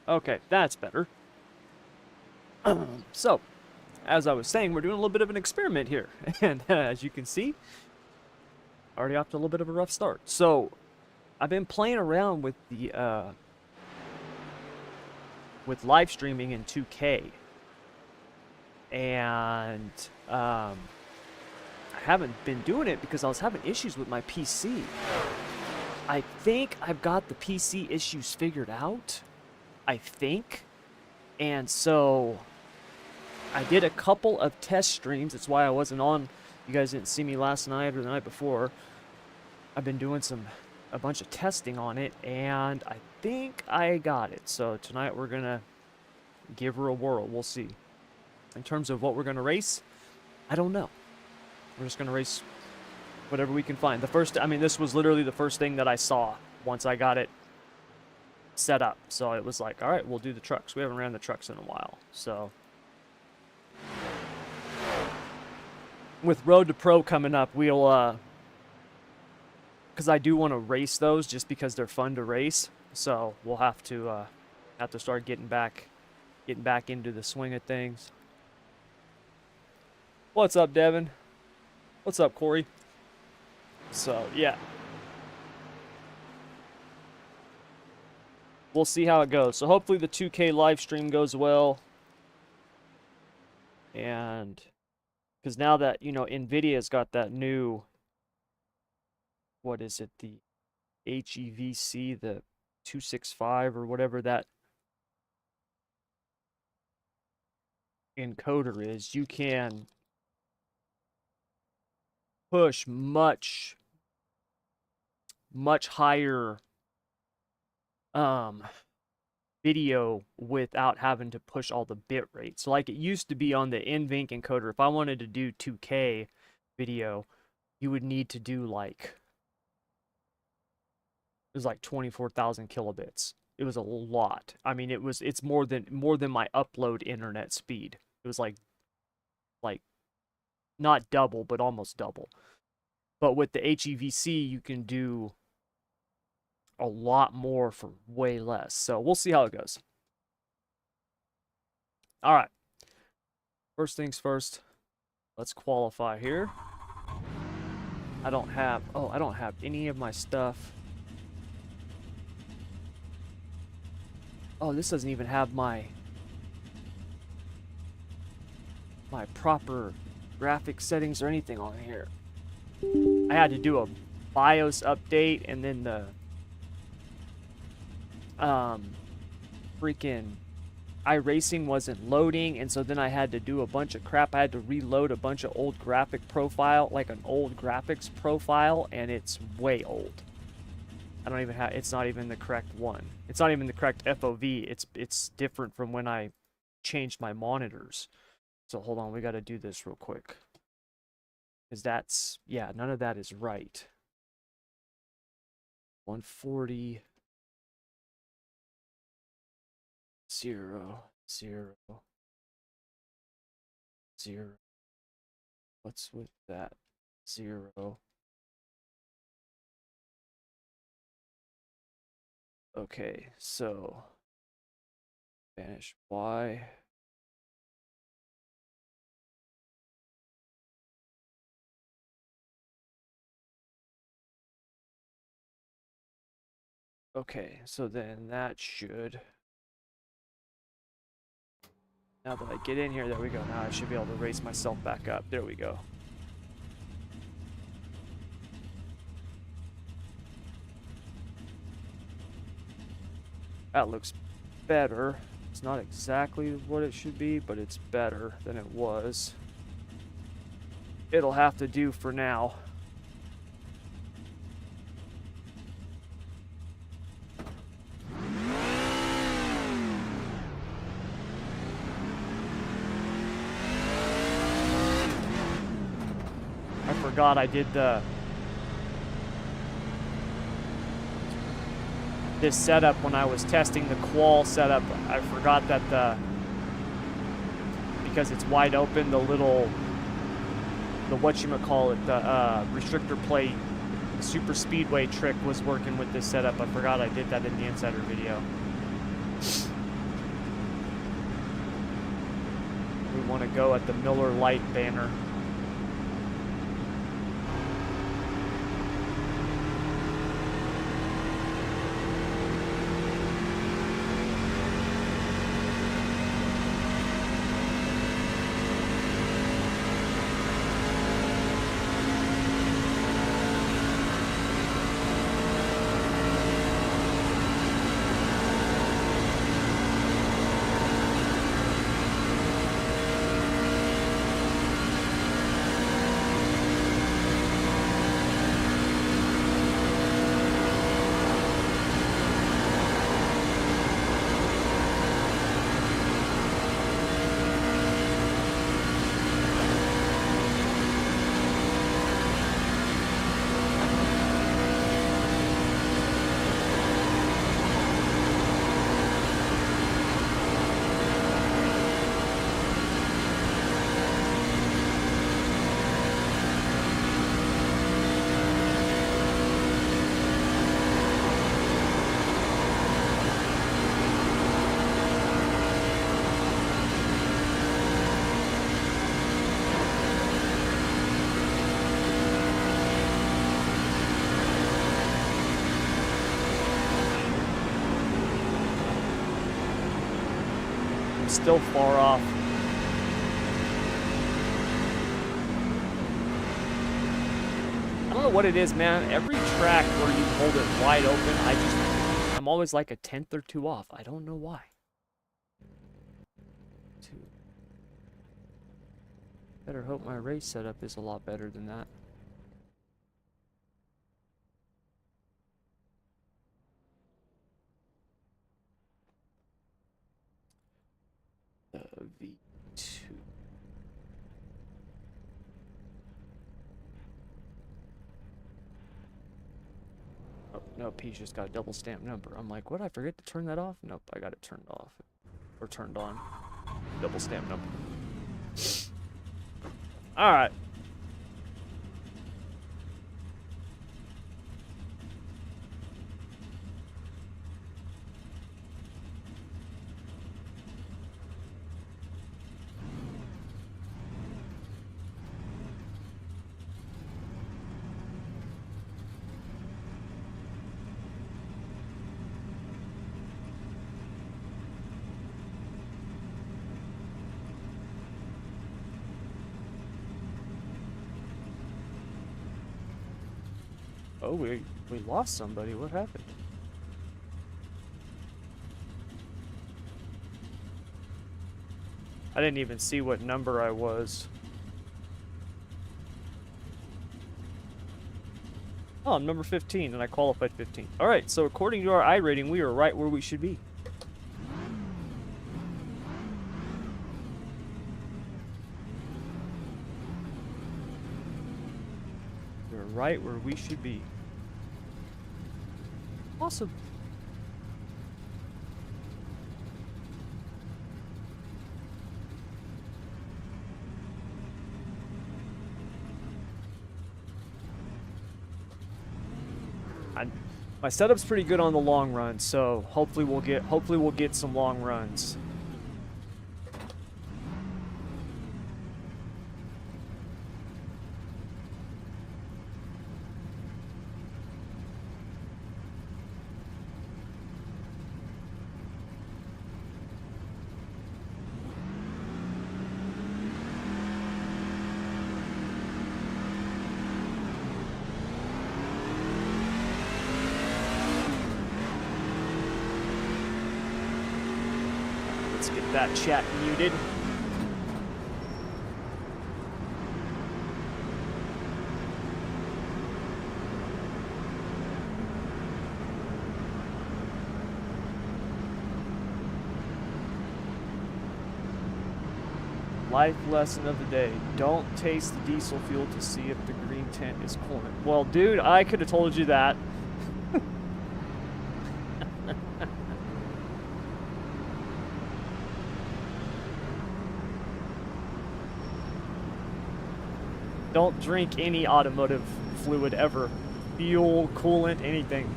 Okay, that's better. So, as I was saying, we're doing a little bit of an experiment here. And as you can see, already off to a little bit of a rough start. So, I've been playing around with the with live streaming in 2K. And I haven't been doing it because I was having issues with my PC. I think I've got the PC issues figured out. I think. And so I did a couple of test streams. That's why I wasn't on. You guys didn't see me last night or the night before. I've been doing a bunch of testing on it, and I think I got it. So tonight we're gonna give her a whirl. We'll see. In terms of what we're gonna race, I don't know. We're just gonna race whatever we can find. This was literally the first thing that I saw once I got it set up. So it was like, all right, we'll do the trucks. We haven't ran the trucks in a while. So with Road to Pro coming up, we'll because I do want to race those just because they're fun to race. So we'll have to start getting back into the swing of things. What's up, Devin? What's up, Corey? So yeah, we'll see how it goes. So hopefully the 2K live stream goes well, and because now that Nvidia's got that new, what is it, the HEVC, the 265 or whatever that encoder is, you can push much higher video without having to push all the bit rate. So like it used to be on the NVENC encoder, if I wanted to do 2K video, you would need to do like, it was like 24,000 kilobits. It was a lot. I mean, it's more than my upload internet speed. It was like not double, but almost double. But with the HEVC, you can do a lot more for way less. So we'll see how it goes. All right. First things first, let's qualify here. I don't have any of my stuff. Oh, this doesn't even have my proper graphic settings or anything on here. I had to do a BIOS update, and then the freaking iracing wasn't loading, and so then I had to do a bunch of crap. I had to reload a bunch of old graphic profile, like an old graphics profile, and it's way old. I don't even have, it's not even the correct one. It's not even the correct FOV. It's different from when I changed my monitors. So hold on, we got to do this real quick. Because that's, yeah, none of that is right. 140 0 0 0. What's with that? 0. Okay, so banish Y. Okay, so then that should, now that I get in here, there we go. Now I should be able to raise myself back up. There we go. That looks better. It's not exactly what it should be, but it's better than it was. It'll have to do for now. I forgot I did this setup when I was testing the qual setup. I forgot that because it's wide open, the whatchamacallit, the restrictor plate super speedway trick was working with this setup. I forgot I did that in the insider video. We want to go at the Miller Lite banner. still far off. I don't know what it is, man. Every track where you hold it wide open, I'm always like a tenth or two off. I don't know why. Better hope my race setup is a lot better than that. V2. Oh, nope, he's just got a double stamp number. I'm like, what? I forget to turn that off? Nope, I got it turned off. Or turned on. Double stamp number. Alright. Oh, we lost somebody. What happened? I didn't even see what number I was. Oh, I'm number 15, and I qualified 15. Alright, so according to our I rating, we are right where we should be. We're right where we should be. Awesome. My setup's pretty good on the long run, so hopefully we'll get some long runs. That chat muted. Life lesson of the day. Don't taste the diesel fuel to see if the green tint is coolant. Well, dude, I could have told you that. Don't drink any automotive fluid ever. Fuel, coolant, anything.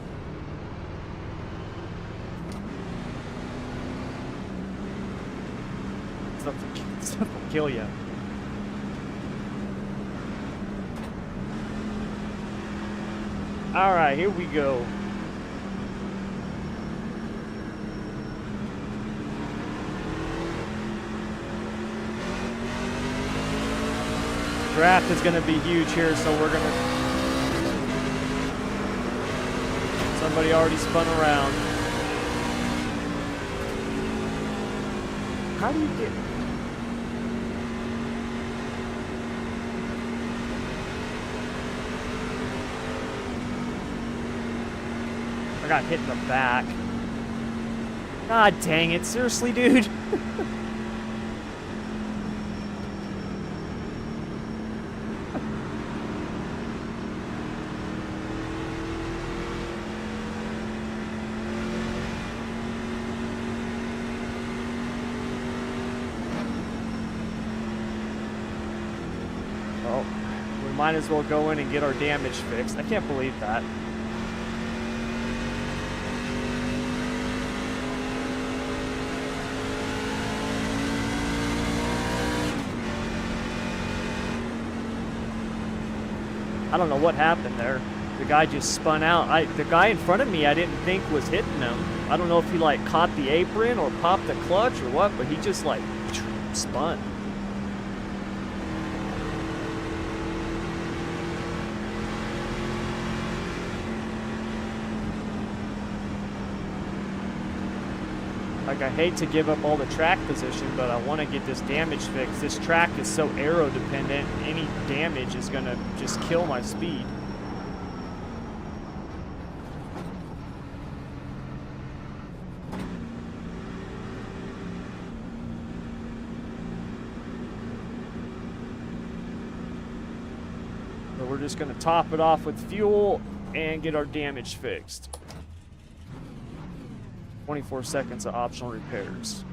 Stuff will kill you. Alright, here we go. Draft is going to be huge here, so we're going to... Somebody already spun around. How do you get... I got hit in the back. God dang it, seriously, dude? Might as well go in and get our damage fixed. I can't believe that. I don't know what happened there. The guy just spun out. The guy in front of me, I didn't think was hitting him. I don't know if he like caught the apron or popped the clutch or what, but he just like spun. Like, I hate to give up all the track position, but I want to get this damage fixed. This track is so aero dependent, any damage is going to just kill my speed. So we're just going to top it off with fuel and get our damage fixed. 24 seconds of optional repairs.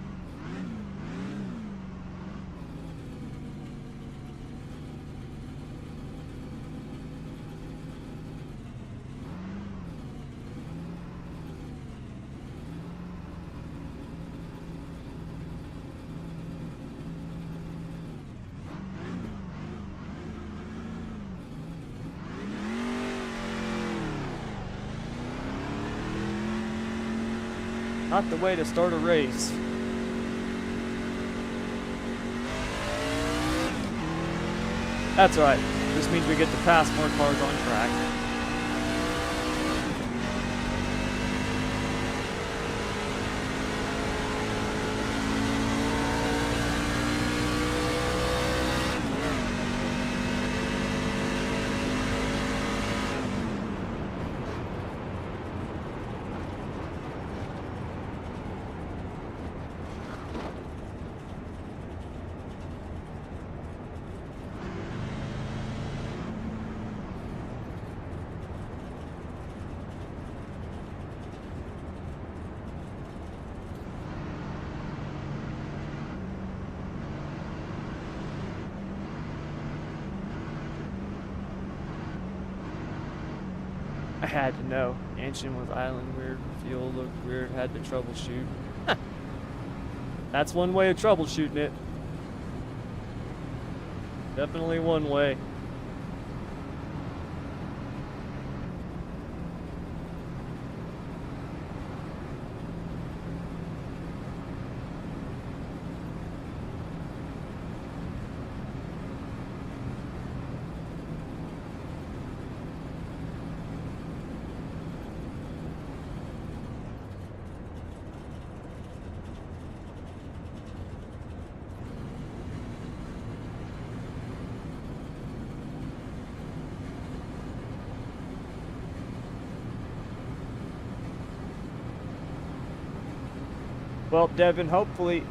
Not the way to start a race. That's all right. This means we get to pass more cars on track. I had to know. Engine was idling weird, fuel looked weird, had to troubleshoot. That's one way of troubleshooting it. Definitely one way. Well, Devin, hopefully...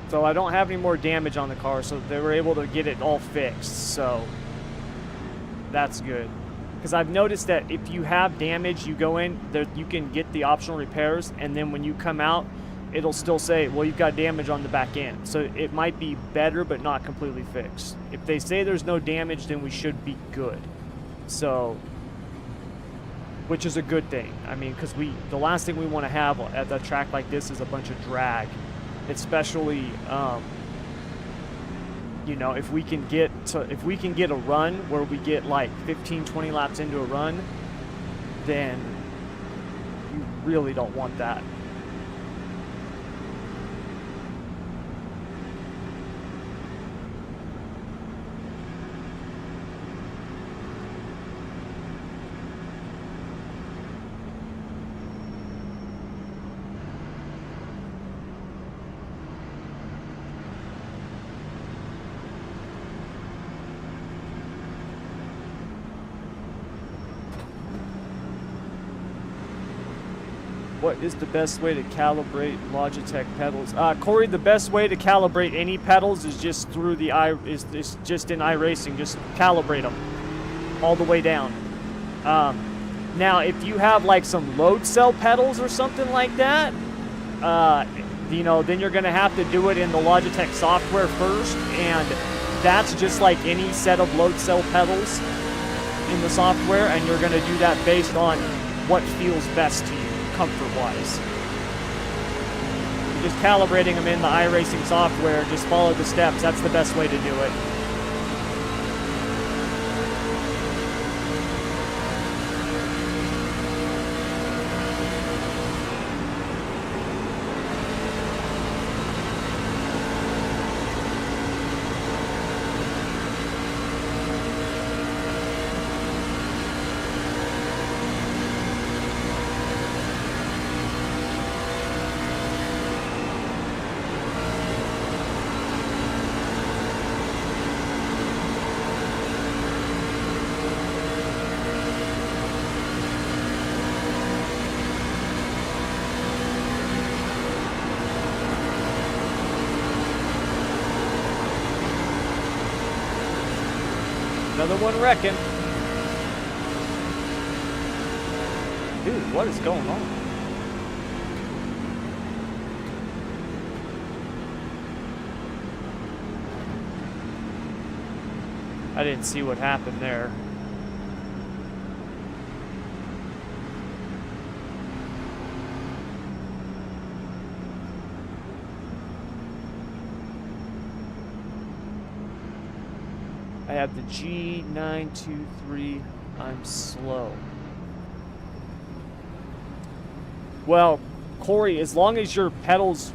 So I don't have any more damage on the car, so they were able to get it all fixed, so... That's good. Because I've noticed that if you have damage, you go in, there, you can get the optional repairs, and then when you come out, it'll still say, well, you've got damage on the back end. So it might be better, but not completely fixed. If they say there's no damage, then we should be good. So... Which is a good thing. I mean, because the last thing we want to have at a track like this is a bunch of drag, especially, you know, if we can get a run where we get like 15, 20 laps into a run, then you really don't want that. What is the best way to calibrate Logitech pedals? Corey, the best way to calibrate any pedals is just through the is just in iracing. Just calibrate them all the way down. Now, if you have like some load cell pedals or something like that, you know, then you're gonna have to do it in the Logitech software first, and that's just like any set of load cell pedals in the software, and you're gonna do that based on what feels best to you. Comfort-wise. Just calibrating them in the iRacing software, just follow the steps. That's the best way to do it. Another one wrecking. Dude, what is going on? I didn't see what happened there. I have the G923. I'm slow. Well, Corey, as long as your pedals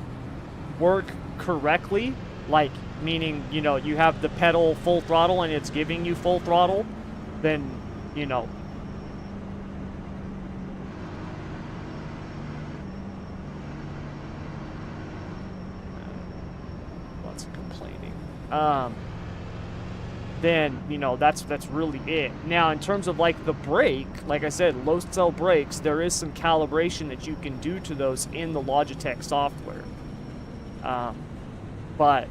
work correctly, like meaning, you know, you have the pedal full throttle and it's giving you full throttle, then, you know. Lots of complaining. Then, you know, that's really it. Now, in terms of like the brake, like I said, low cell brakes, there is some calibration that you can do to those in the Logitech software. But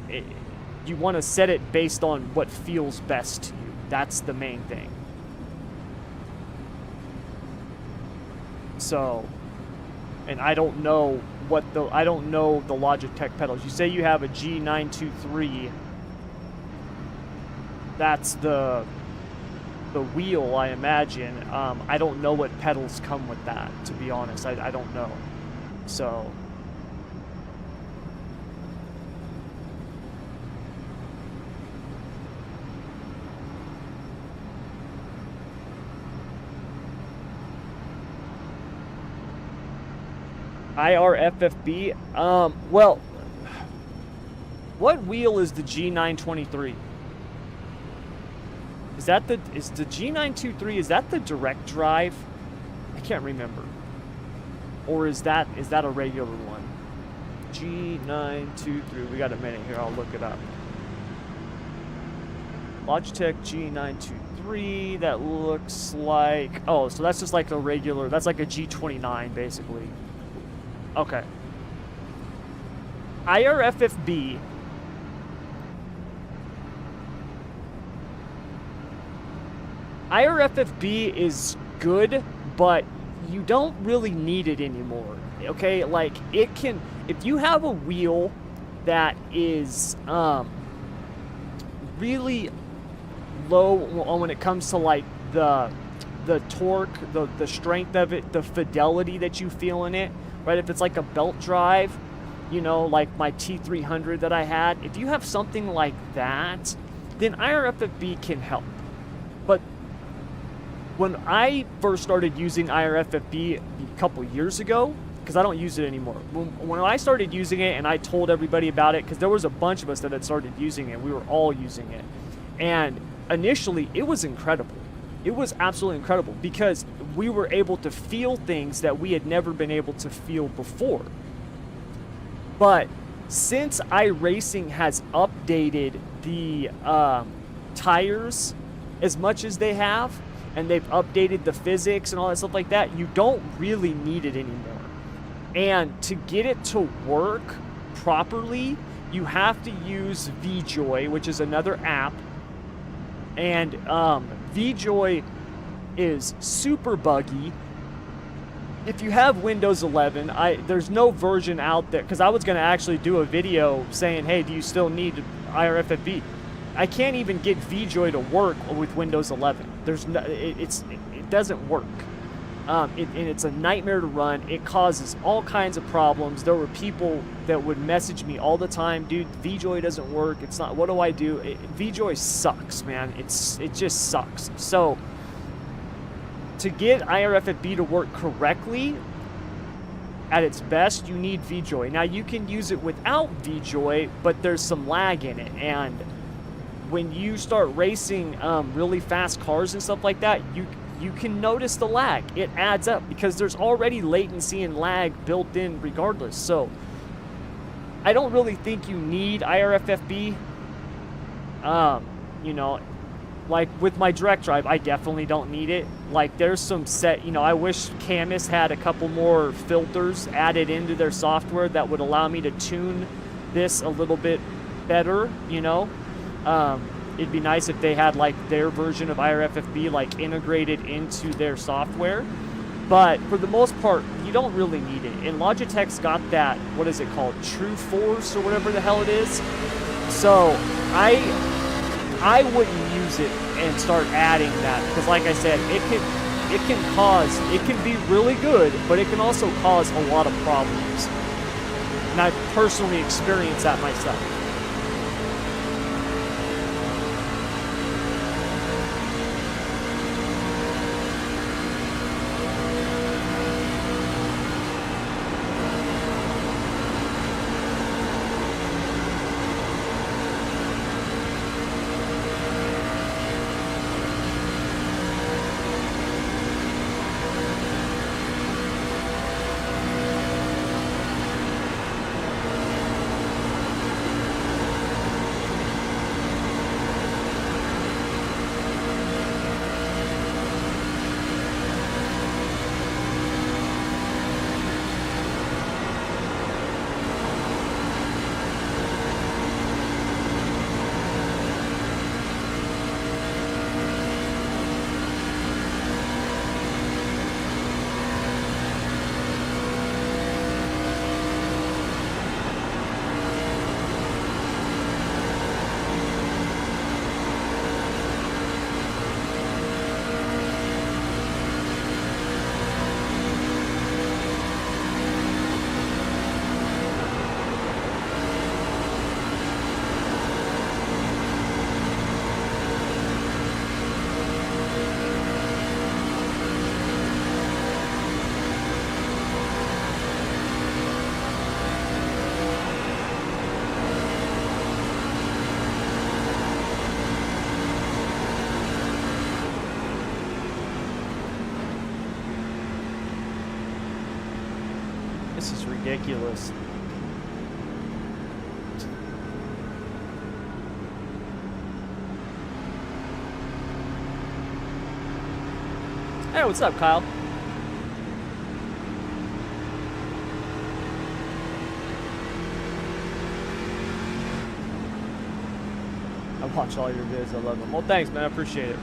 you want to set it based on what feels best to you. That's the main thing. So, and I don't know the Logitech pedals. You say you have a G923. That's the wheel, I imagine. I don't know what pedals come with that, to be honest. I don't know. So IRFFB. Well, what wheel is the G923? Is the G923, is that the direct drive? I can't remember. Or is that a regular one? G923, we got a minute here, I'll look it up. Logitech G923, that looks like, oh, so that's just like a regular, that's like a G29 basically. Okay. IRFFB. IRFFB is good, but you don't really need it anymore. Okay, like it can, if you have a wheel that is really low when it comes to like the torque, the strength of it, the fidelity that you feel in it, right? If it's like a belt drive, you know, like my T300 that I had, if you have something like that, then IRFFB can help. But when I first started using IRFFB a couple years ago, because I don't use it anymore, when I started using it and I told everybody about it, because there was a bunch of us that had started using it, we were all using it, and initially it was incredible. It was absolutely incredible because we were able to feel things that we had never been able to feel before. But since iRacing has updated the tires as much as they have, and they've updated the physics and all that stuff like that, you don't really need it anymore. And to get it to work properly, you have to use VJoy, which is another app. And VJoy is super buggy. If you have Windows 11, there's no version out there, because I was going to actually do a video saying, hey, do you still need IRFFB? I can't even get VJoy to work with Windows 11. It doesn't work. And it's a nightmare to run. It causes all kinds of problems. There were people that would message me all the time, dude, VJoy doesn't work. It's not, what do I do? VJoy sucks, man. It just sucks. So to get IRFFB to work correctly at its best, you need VJoy. Now you can use it without VJoy, but there's some lag in it. And when you start racing really fast cars and stuff like that, you can notice the lag. It adds up because there's already latency and lag built in regardless. So I don't really think you need IRFFB. You know, like with my direct drive, I definitely don't need it. Like there's some set, you know, I wish Cammus had a couple more filters added into their software that would allow me to tune this a little bit better, you know. It'd be nice if they had like their version of IRFFB like integrated into their software. But for the most part, you don't really need it. And Logitech's got that, what is it called, True Force or whatever the hell it is. So I wouldn't use it and start adding that, because like I said, it can be really good, but it can also cause a lot of problems. And I've personally experienced that myself. This is ridiculous. Hey, what's up, Kyle? I watch all your vids. I love them. Well, thanks, man. I appreciate it.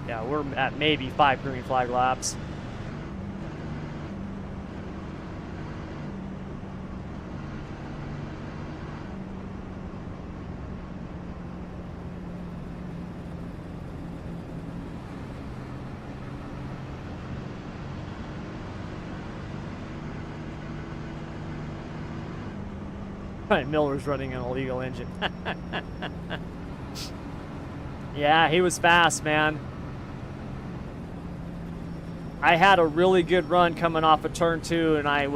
Yeah, we're at maybe 5 green flag laps. Right, Miller's running an illegal engine. Yeah, he was fast, man. I had a really good run coming off of turn 2, and I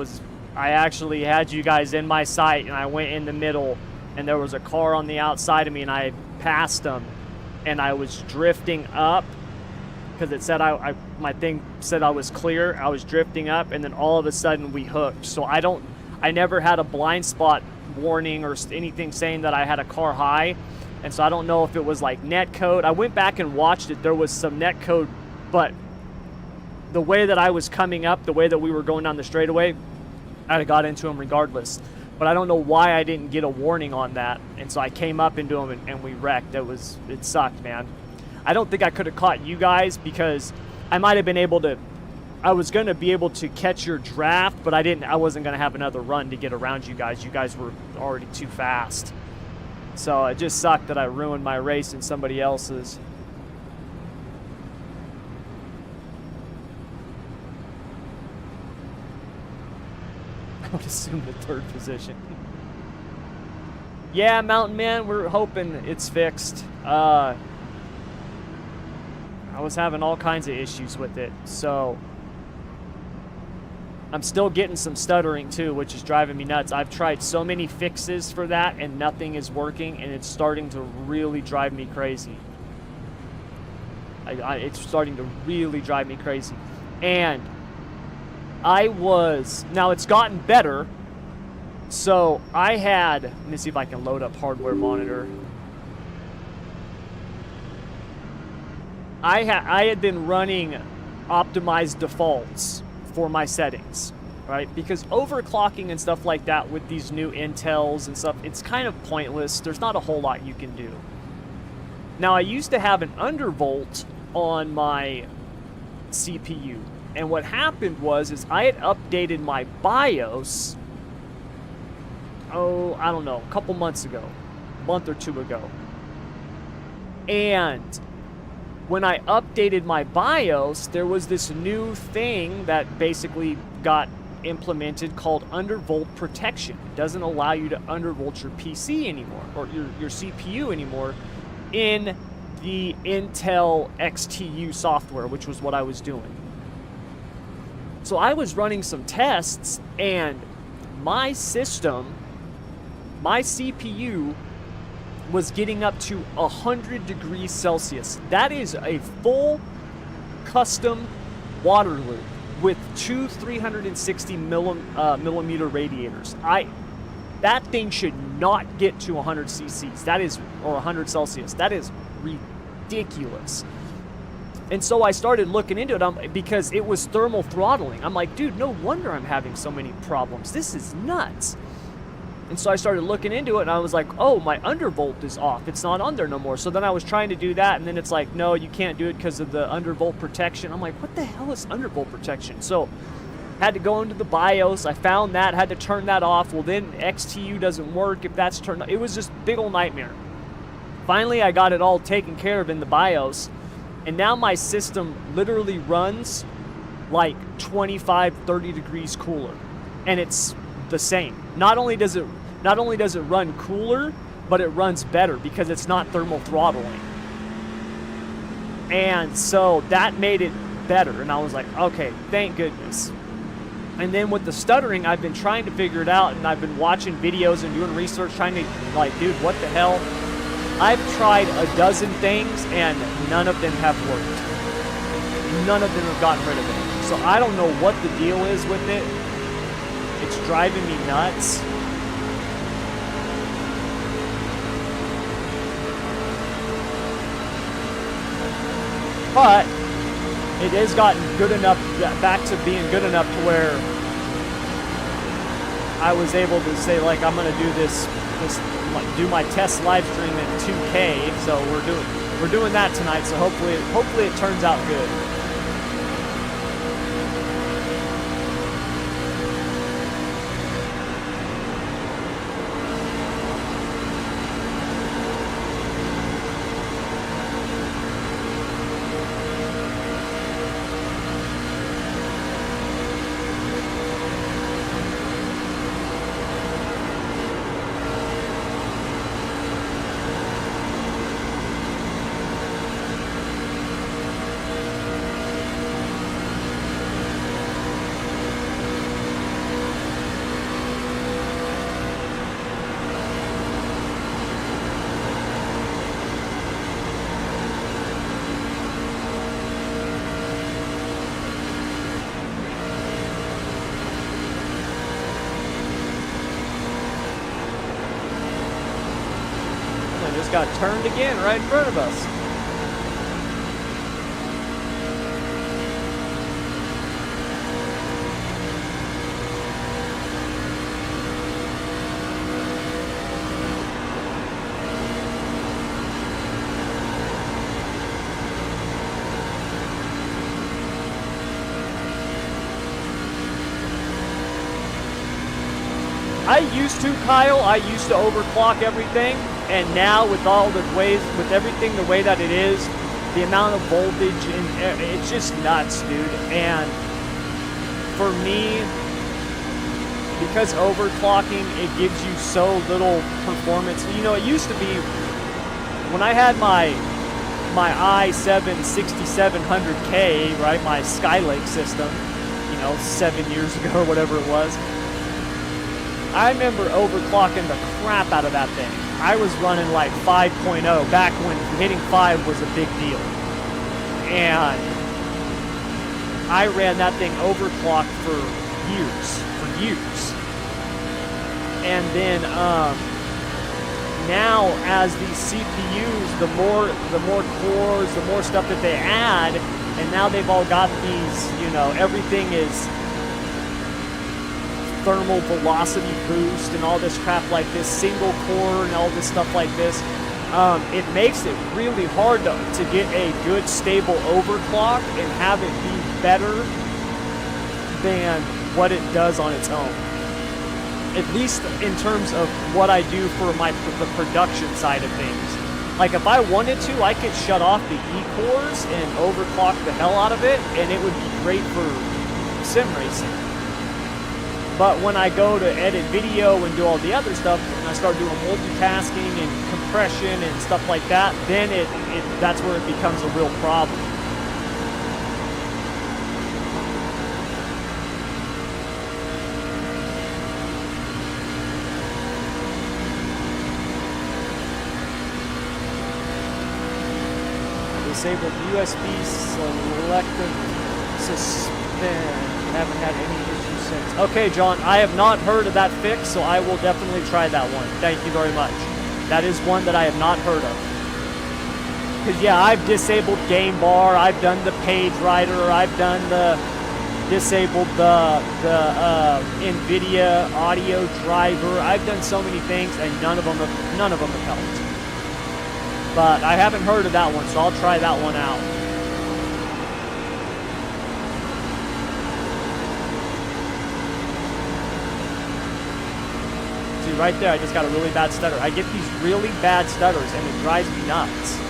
actually had you guys in my sight, and I went in the middle, and there was a car on the outside of me, and I passed them, and I was drifting up because it said my thing said I was clear. I was drifting up, and then all of a sudden we hooked. So I never had a blind spot warning or anything saying that I had a car high, and so I don't know if it was like net code. I went back and watched it. There was some net code, but the way that I was coming up, the way that we were going down the straightaway, I'd have got into him regardless. But I don't know why I didn't get a warning on that. And so I came up into him and we wrecked. It sucked, man. I don't think I could have caught you guys because I might have been able to, I was going to be able to catch your draft, but I wasn't going to have another run to get around you guys. You guys were already too fast. So it just sucked that I ruined my race in somebody else's. I would assume the 3rd position. Yeah, Mountain Man, we're hoping it's fixed. I was having all kinds of issues with it, so I'm still getting some stuttering too, which is driving me nuts. I've tried so many fixes for that and nothing is working, and it's starting to really drive me crazy. It's starting to really drive me crazy. And now it's gotten better. So I had, let me see if I can load up hardware monitor. I had been running optimized defaults for my settings, right? Because overclocking and stuff like that with these new Intels and stuff, it's kind of pointless. There's not a whole lot you can do. Now, I used to have an undervolt on my CPU, and what happened was I had updated my BIOS, I don't know, a couple months ago, a month or two ago. And when I updated my BIOS, there was this new thing that basically got implemented called undervolt protection. It doesn't allow you to undervolt your PC anymore, or your CPU anymore, in the Intel XTU software, which was what I was doing. So I was running some tests, and my system, my CPU, was getting up to 100 degrees Celsius. That is a full custom water loop with two 360 millimeter radiators. That thing should not get to 100 cc's. That is, or 100 Celsius. That is ridiculous. And so I started looking into it because it was thermal throttling. I'm like, dude, no wonder I'm having so many problems. This is nuts. And so I started looking into it, and I was like, oh, my undervolt is off. It's not on there no more. So then I was trying to do that, and then it's like, no, you can't do it because of the undervolt protection. I'm like, what the hell is undervolt protection? So had to go into the BIOS. I found that, had to turn that off. Well, then XTU doesn't work if that's turned on. It was just a big old nightmare. Finally, I got it all taken care of in the BIOS, and now my system literally runs like 25, 30 degrees cooler, and it's the same. Not only does it run cooler, but it runs better because it's not thermal throttling. And so that made it better, and I was like, okay, thank goodness. And then with the stuttering, I've been trying to figure it out, and I've been watching videos and doing research, trying to, like, dude, what the hell? I've tried a dozen things, and none of them have worked. None of them have gotten rid of it. So I don't know what the deal is with it. It's driving me nuts. But it has gotten good enough, back to being good enough to where I was able to say, like, I'm gonna do this do my test live stream in 2K. So we're doing that tonight. So hopefully it turns out good. Just got turned again right in front of us. Kyle, I used to overclock everything. And now with all the ways, with everything the way that it is, the amount of voltage, and it's just nuts, dude. And for me, because overclocking, it gives you so little performance. You know, it used to be, when I had my i7 6700K, right, my Skylake system, you know, know, 7 years ago or whatever it was. I remember overclocking the crap out of that thing. I was running like 5.0 back when hitting 5 was a big deal. And I ran that thing overclocked for years. And then now as these CPUs, the more cores, the more stuff that they add, and now they've all got these, you know, everything is thermal velocity boost and all this crap like this, single core and all this stuff like this. It makes it really hard to get a good stable overclock and have it be better than what it does on its own. At least in terms of what I do for the production side of things. Like if I wanted to, I could shut off the E-cores and overclock the hell out of it, and it would be great for sim racing. But when I go to edit video and do all the other stuff, and I start doing multitasking and compression and stuff like that, then that's where it becomes a real problem. Disabled USB selective suspend. Haven't had any issues since. Okay, John, I have not heard of that fix, so I will definitely try that one. Thank you very much. That is one that I have not heard of. Because, yeah, I've disabled game bar, I've done the page writer, I've done disabled the NVIDIA audio driver. I've done so many things, and none of them have helped. But I haven't heard of that one, so I'll try that one out. See, right there, I just got a really bad stutter. I get these really bad stutters, and it drives me nuts.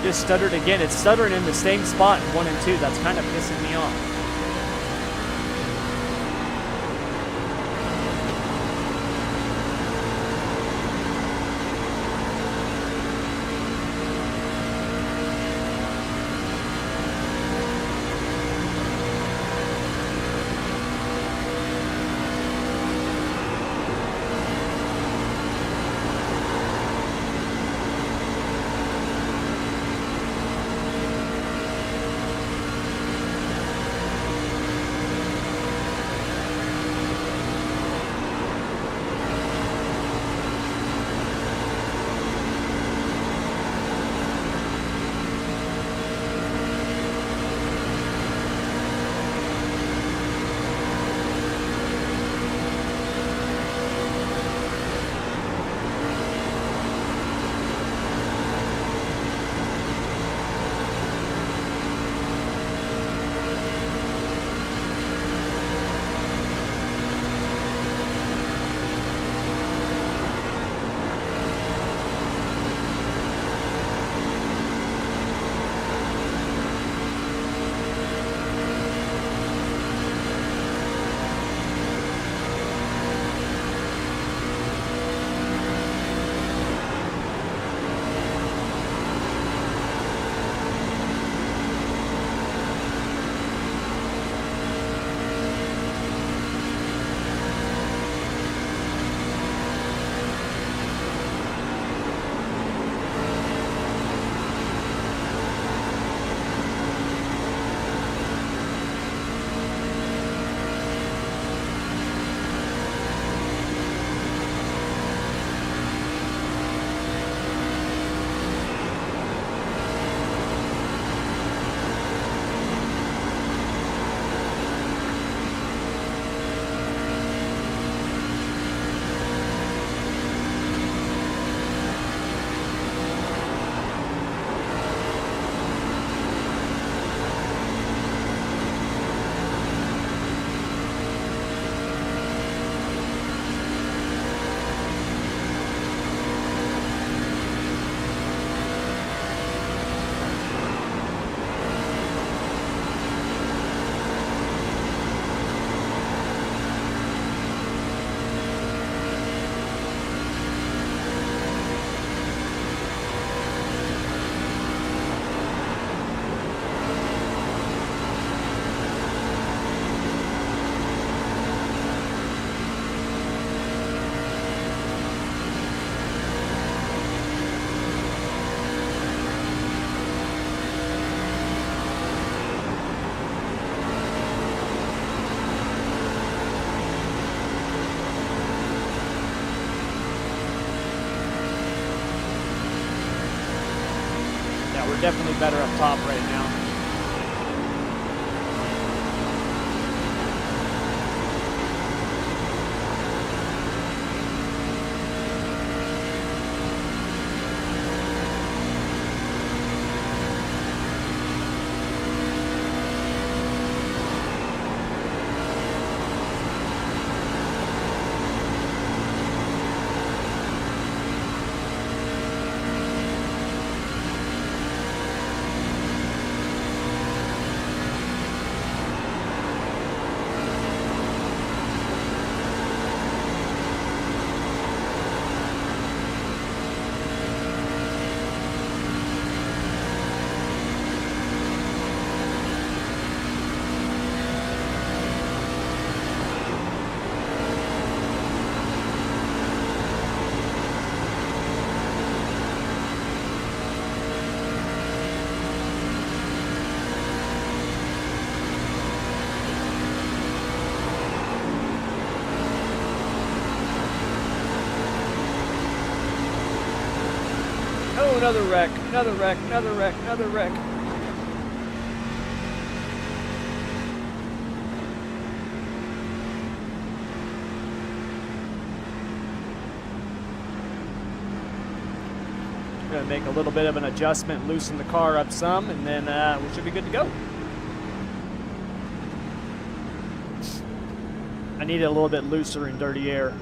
Just stuttered again. It's stuttering in the same spot in 1 and 2. That's kind of pissing me off. we're definitely better up top right now. Oh, another wreck, another wreck, another wreck, another wreck. I'm gonna make a little bit of an adjustment, loosen the car up some, and then we should be good to go. I need it a little bit looser in dirty air.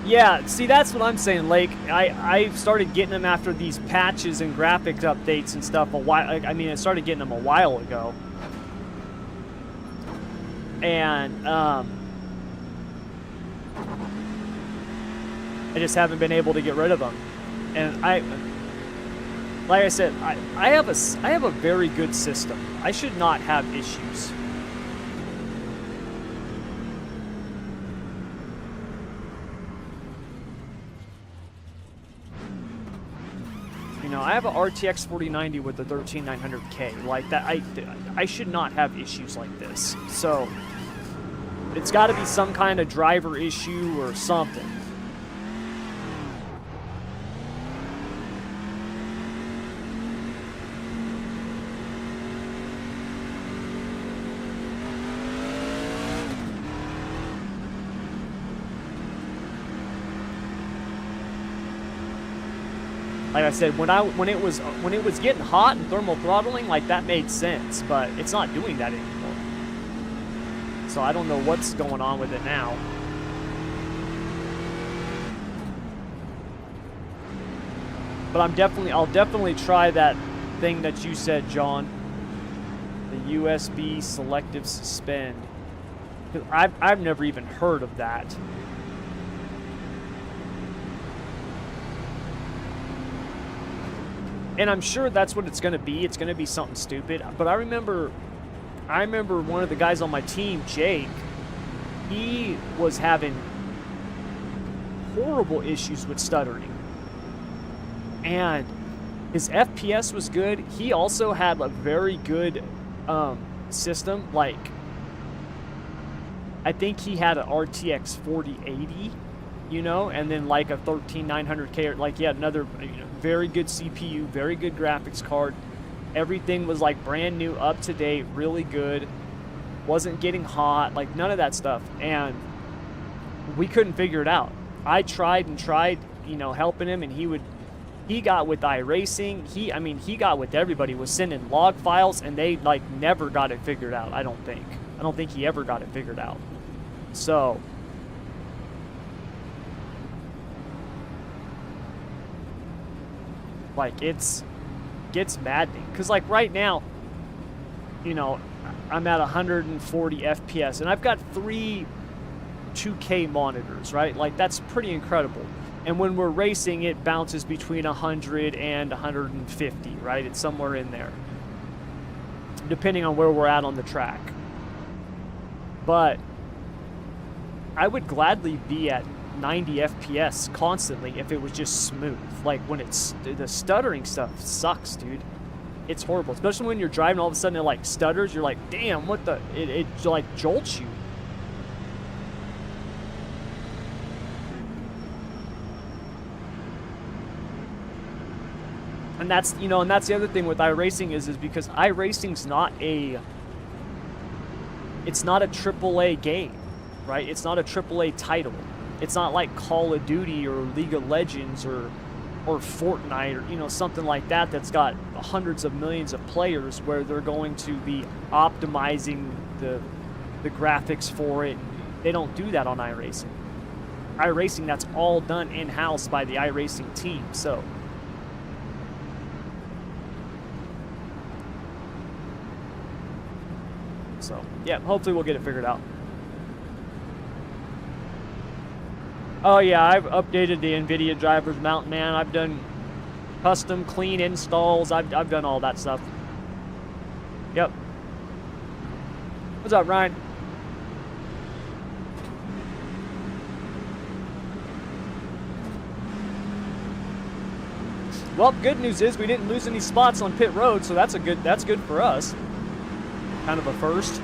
Yeah, see, that's what I'm saying, Lake. I started getting them after these patches and graphics updates and stuff a while. I mean, I started getting them a while ago, and I just haven't been able to get rid of them. And like I said, I have a very good system. I should not have issues. You know, I have a RTX 4090 with the 13900K. Like that, I should not have issues like this. So it's got to be some kind of driver issue or something. Like I said, when it was getting hot and thermal throttling, like that made sense, but it's not doing that anymore. So I don't know what's going on with it now. But I'll definitely try that thing that you said, John. The USB selective suspend. 'Cause I've never even heard of that. And I'm sure that's what it's going to be. It's going to be something stupid. But I remember one of the guys on my team, Jake, he was having horrible issues with stuttering. And his FPS was good. He also had a very good system. Like, I think he had an RTX 4080, you know, and then like a 13900K, like, yeah, another, you know, very good CPU, very good graphics card. Everything was like brand new, up to date, really good. Wasn't getting hot, like none of that stuff. And we couldn't figure it out. I tried and tried, you know, helping him, and he got with iracing. He got with everybody, was sending log files, and they like never got it figured out. I don't think he ever got it figured out. So like it gets maddening, because like right now, you know, I'm at 140 FPS and I've got 3 2K monitors, right? Like that's pretty incredible. And when we're racing, it bounces between 100 and 150, right? It's somewhere in there, depending on where we're at on the track. But I would gladly be at 90 FPS constantly if it was just smooth. Like when it's the stuttering stuff sucks, dude. It's horrible, especially when you're driving. All of a sudden it like stutters. You're like, damn, what the? It like jolts you. And that's, you know, and that's the other thing with iRacing is because iRacing's not a, it's not a AAA game, right? It's not a AAA title. It's not like Call of Duty or League of Legends or Fortnite or, you know, something like that that's got hundreds of millions of players where they're going to be optimizing the graphics for it. They don't do that on iRacing. iRacing, that's all done in-house by the iRacing team, so. So, yeah, hopefully we'll get it figured out. Oh yeah, I've updated the NVIDIA drivers mount, man. I've done custom clean installs. I've done all that stuff. Yep. What's up, Ryan? Well, good news is we didn't lose any spots on pit road, so that's good for us. Kind of a first.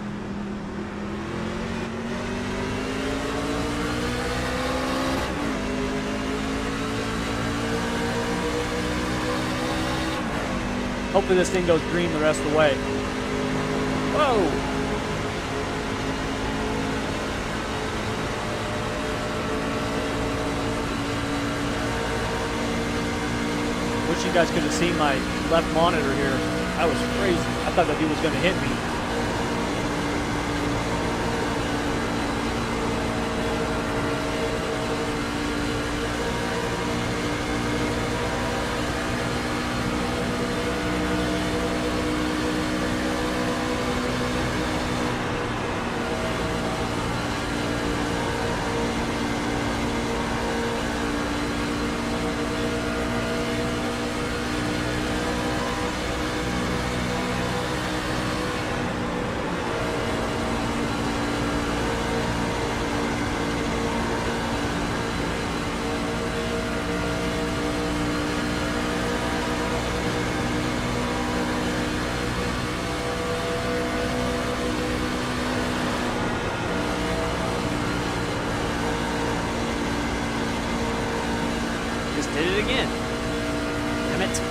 Hopefully this thing goes green the rest of the way. Whoa! Wish you guys could have seen my left monitor here. That was crazy. I thought that dude was going to hit me. Did it again. Damn it.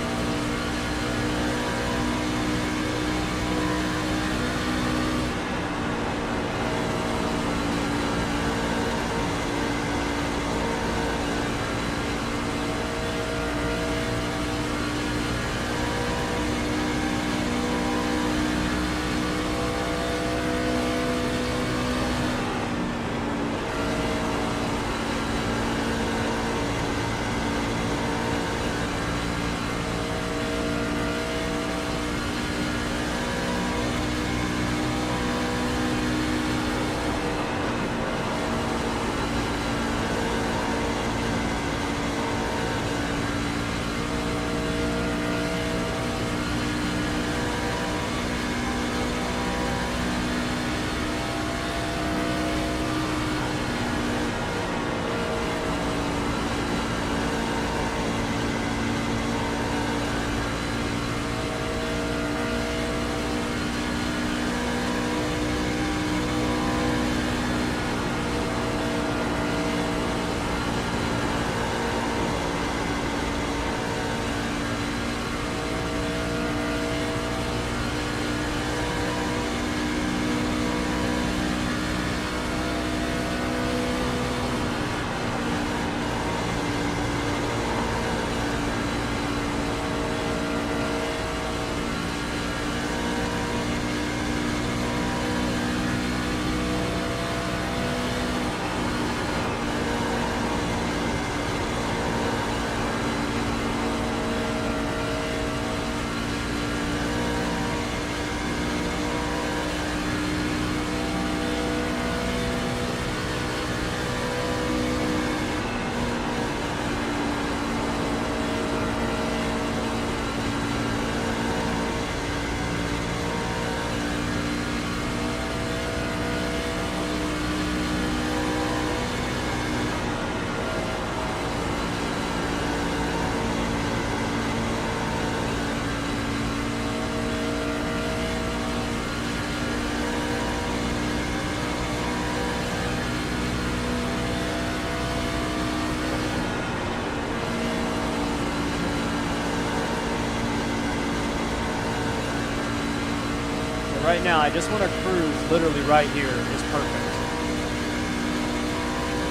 right now, I just want to cruise literally right here is perfect.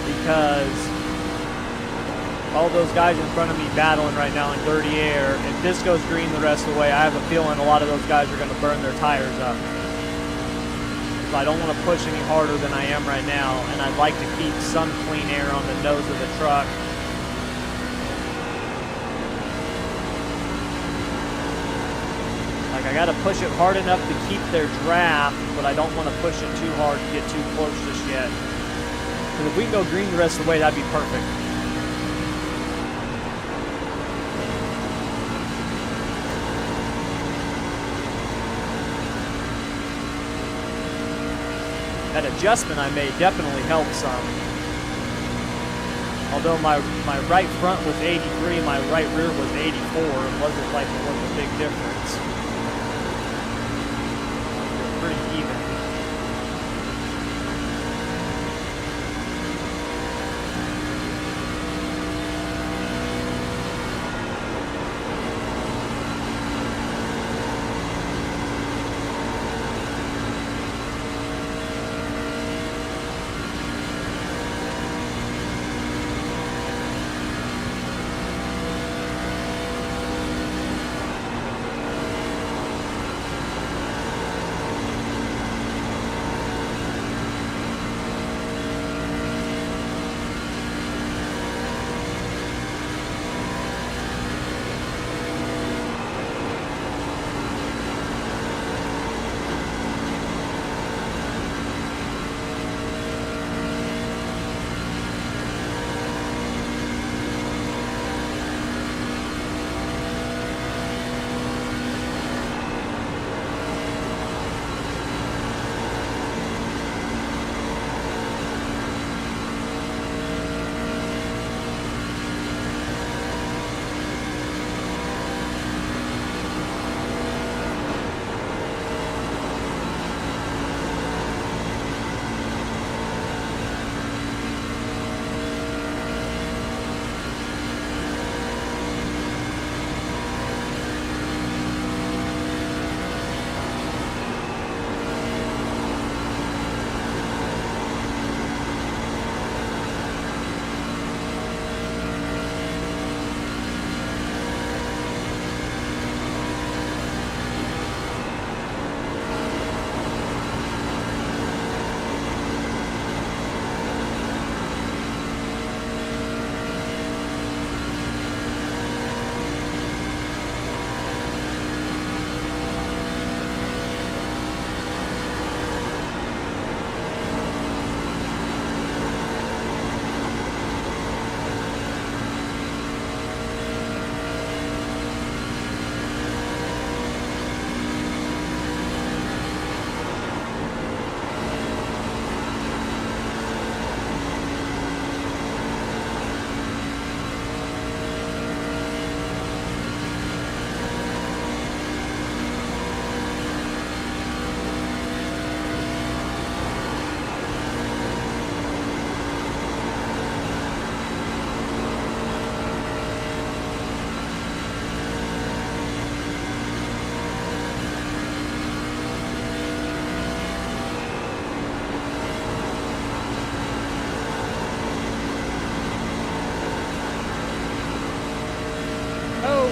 Because all those guys in front of me battling right now in dirty air, if this goes green the rest of the way, I have a feeling a lot of those guys are going to burn their tires up. So I don't want to push any harder than I am right now, and I'd like to keep some clean air on the nose of the truck. Like, I got to push it hard enough to keep their draft, but I don't want to push it too hard to get too close just yet. Because if we can go green the rest of the way, that'd be perfect. That adjustment I made definitely helped some. Although my right front was 83, my right rear was 84, it wasn't like it was a big difference. Pretty even.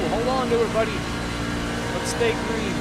Hold on to it, buddy. Let's stay green.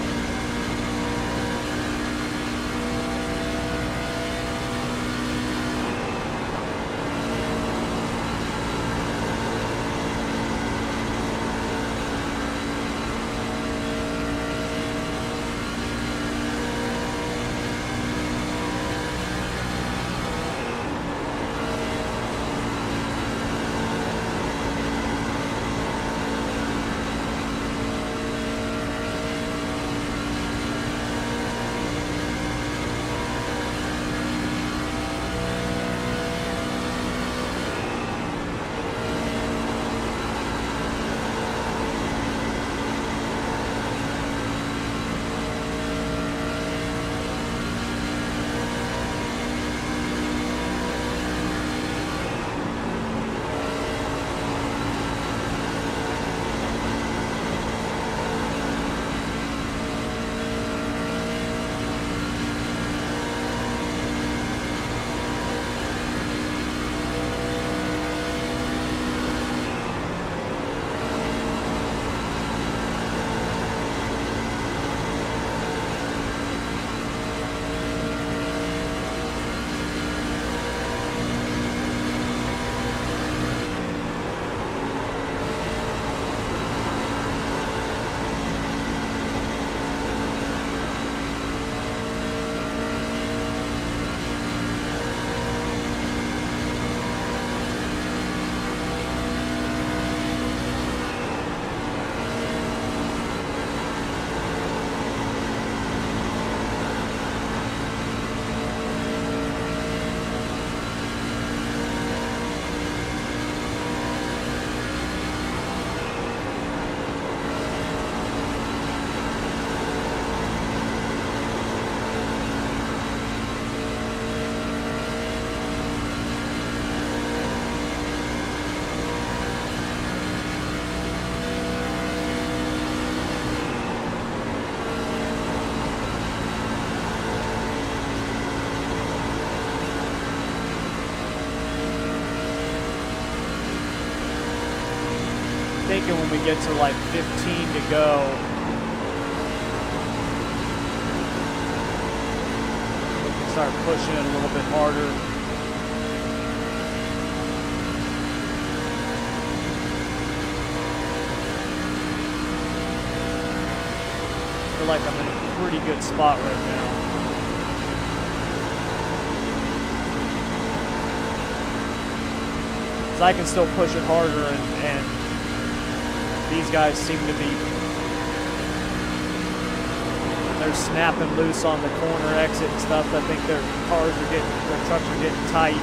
thinking when we get to like 15 to go, we can start pushing it a little bit harder. I feel like I'm in a pretty good spot right now. I can still push it harder, and these guys seem to be, they're snapping loose on the corner exit and stuff. I think their trucks are getting tight.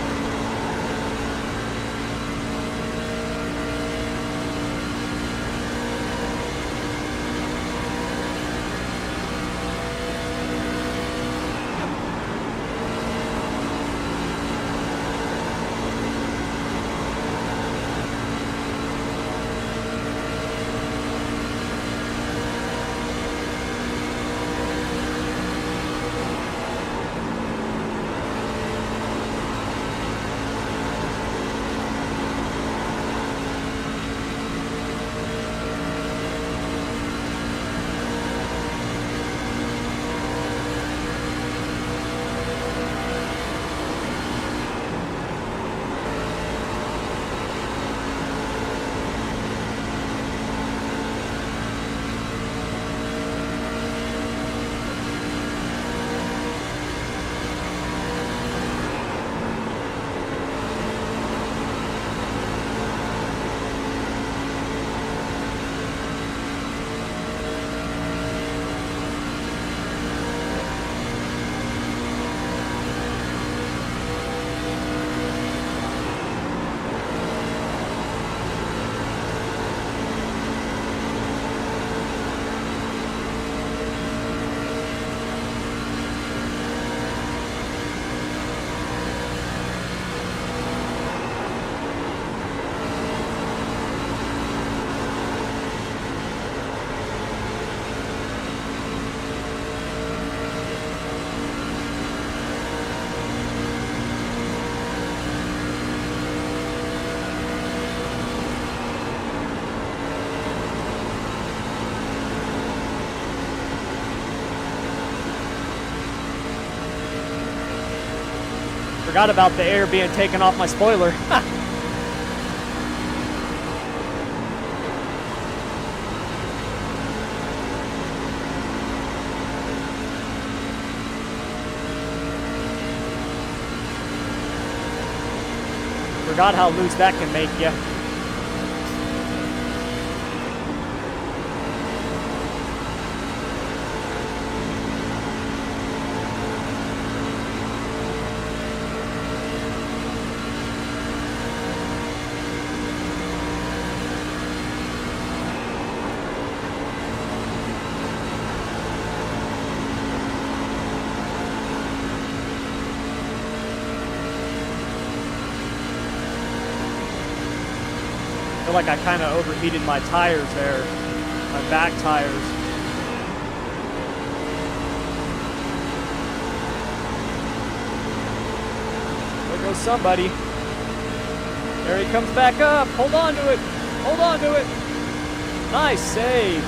Forgot about the air being taken off my spoiler. Forgot how loose that can make you. I feel like I kind of overheated my tires there, my back tires. There goes somebody. There he comes back up. Hold on to it. Hold on to it. Nice save.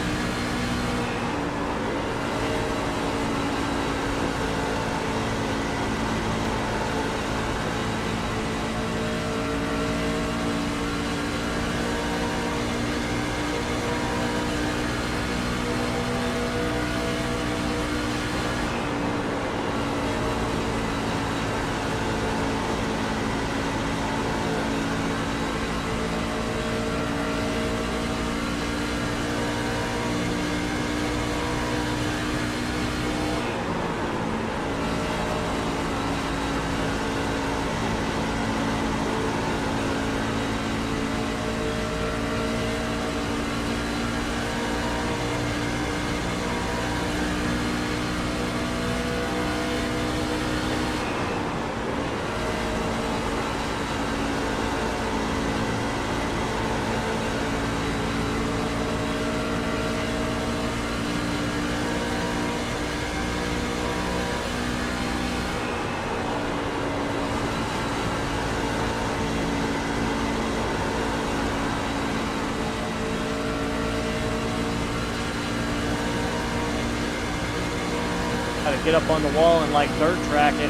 Gotta get up on the wall and like dirt track it.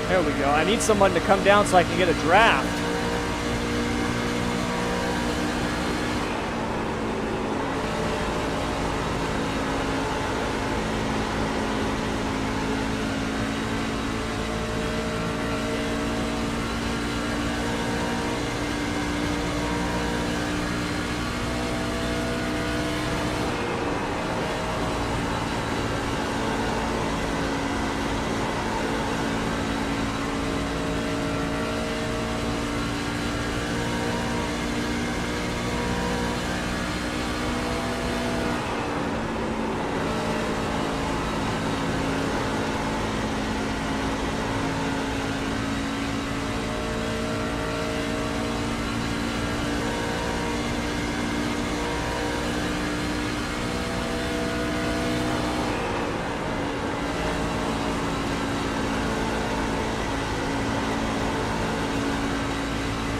There we go. I need someone to come down so I can get a draft.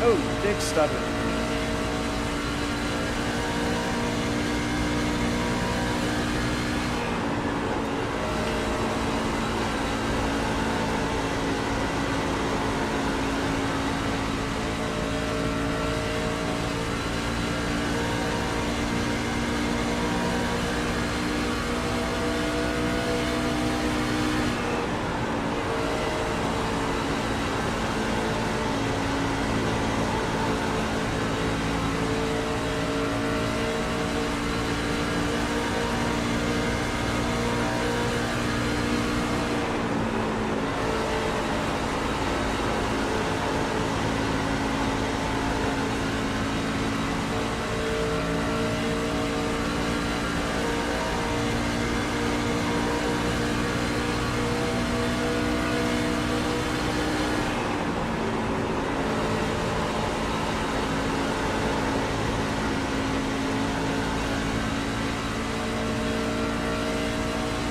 Oh, big stubborn.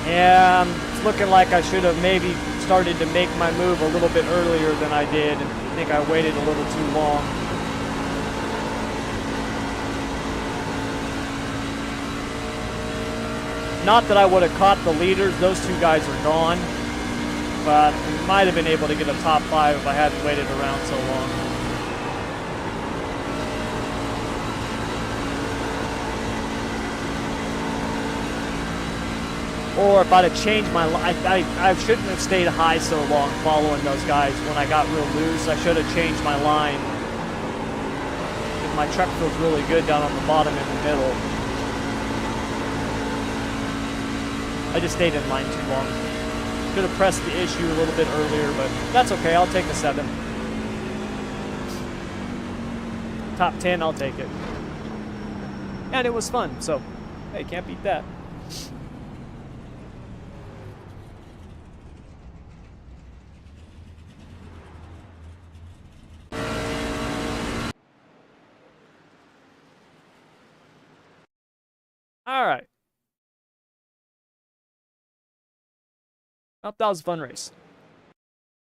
Yeah, it's looking like I should have maybe started to make my move a little bit earlier than I did. I think I waited a little too long. Not that I would have caught the leaders. Those two guys are gone. But I might have been able to get a top 5 if I hadn't waited around so long. Or if I'd have changed my line, I shouldn't have stayed high so long following those guys. When I got real loose, I should have changed my line. Because my truck feels really good down on the bottom in the middle. I just stayed in line too long. Could have pressed the issue a little bit earlier, but that's okay. I'll take the 7. Top 10, I'll take it. And it was fun, so hey, can't beat that. All right. Oh, that was a fun race.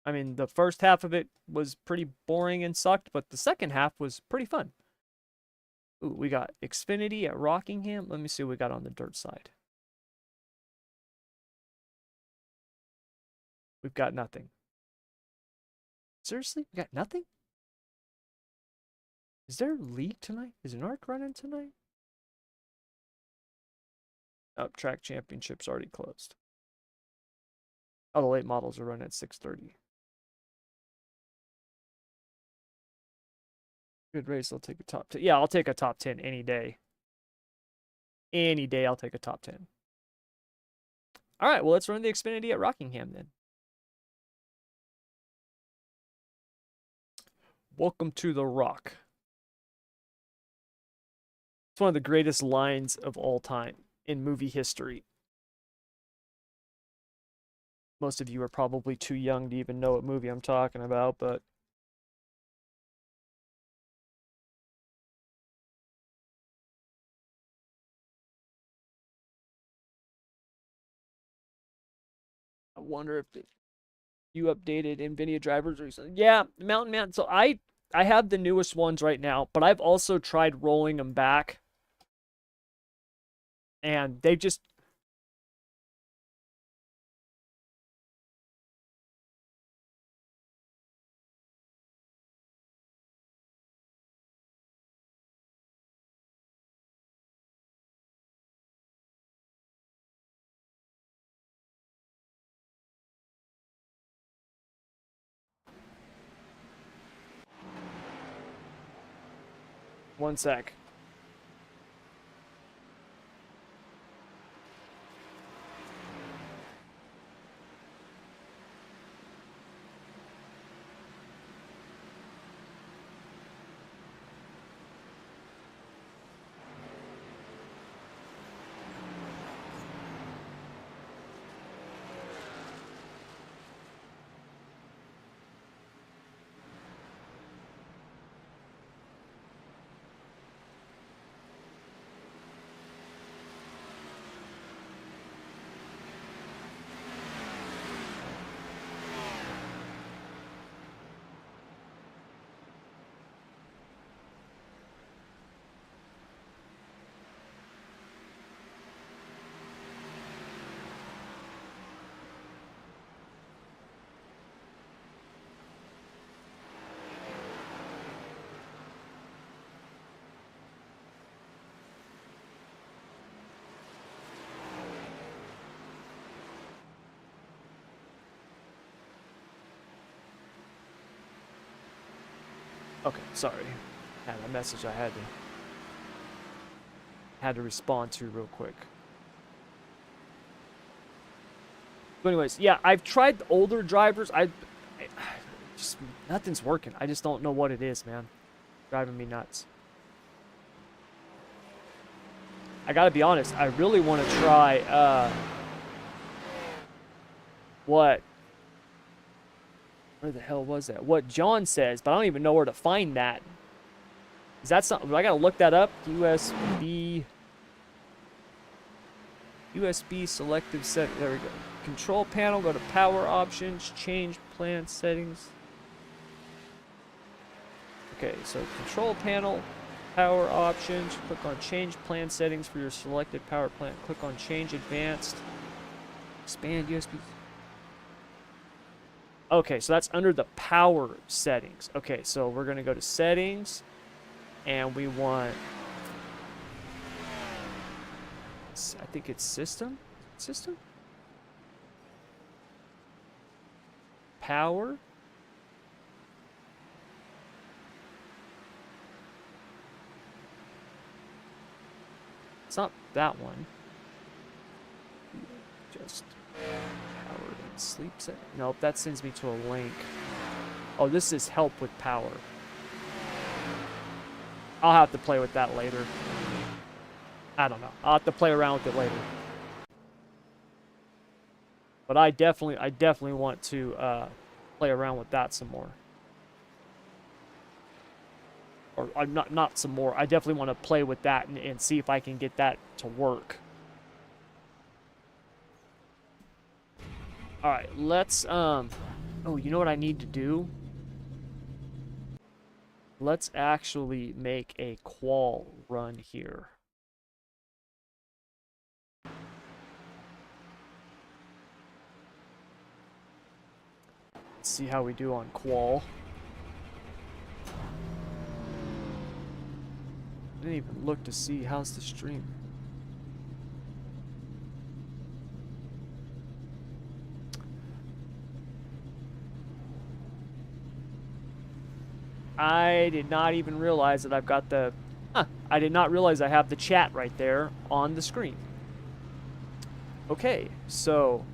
I mean, the first half of it was pretty boring and sucked, but the second half was pretty fun. Ooh, we got Xfinity at Rockingham. Let me see what we got on the dirt side. We've got nothing. Seriously? We got nothing? Is there a league tonight? Is an arc running tonight? Oh, track championship's already closed. Oh, the late models are running at 6:30. Good race. I'll take a top 10. Yeah, I'll take a top 10 any day. Any day I'll take a top 10. All right, well, let's run the Xfinity at Rockingham then. Welcome to the Rock. It's one of the greatest lines of all time in movie history. Most of you are probably too young to even know what movie I'm talking about, but I wonder if you updated NVIDIA drivers recently. Yeah, Mountain Man. So I have the newest ones right now, but I've also tried rolling them back, and they just... One sec. Okay, sorry. I had a message I had to respond to real quick. But anyways, yeah, I've tried the older drivers. I just nothing's working. I just don't know what it is, man. Driving me nuts. I gotta be honest. I really want to try what? Where the hell was that? What John says, but I don't even know where to find that. Is that something? I gotta look that up. USB selective set. There we go. Control panel. Go to power options. Change plan settings. Okay, so control panel, power options. Click on change plan settings for your selected power plant. Click on change advanced. Expand USB. Okay, so that's under the power settings. Okay, so we're gonna go to settings, and we want, I think it's system? Power? It's not that one. Just power and sleep set. Nope, that sends me to a link. Oh, this is help with power. I'll have to play with that later. I don't know. I'll have to play around with it later. But I definitely want to play around with that some more. Or I'm not some more. I definitely want to play with that and see if I can get that to work. All right, let's oh, you know what I need to do? Let's actually make a qual run here. Let's see how we do on qual. Didn't even look to see how's the stream. I did not even realize that I've got the... I did not realize I have the chat right there on the screen. Okay, so...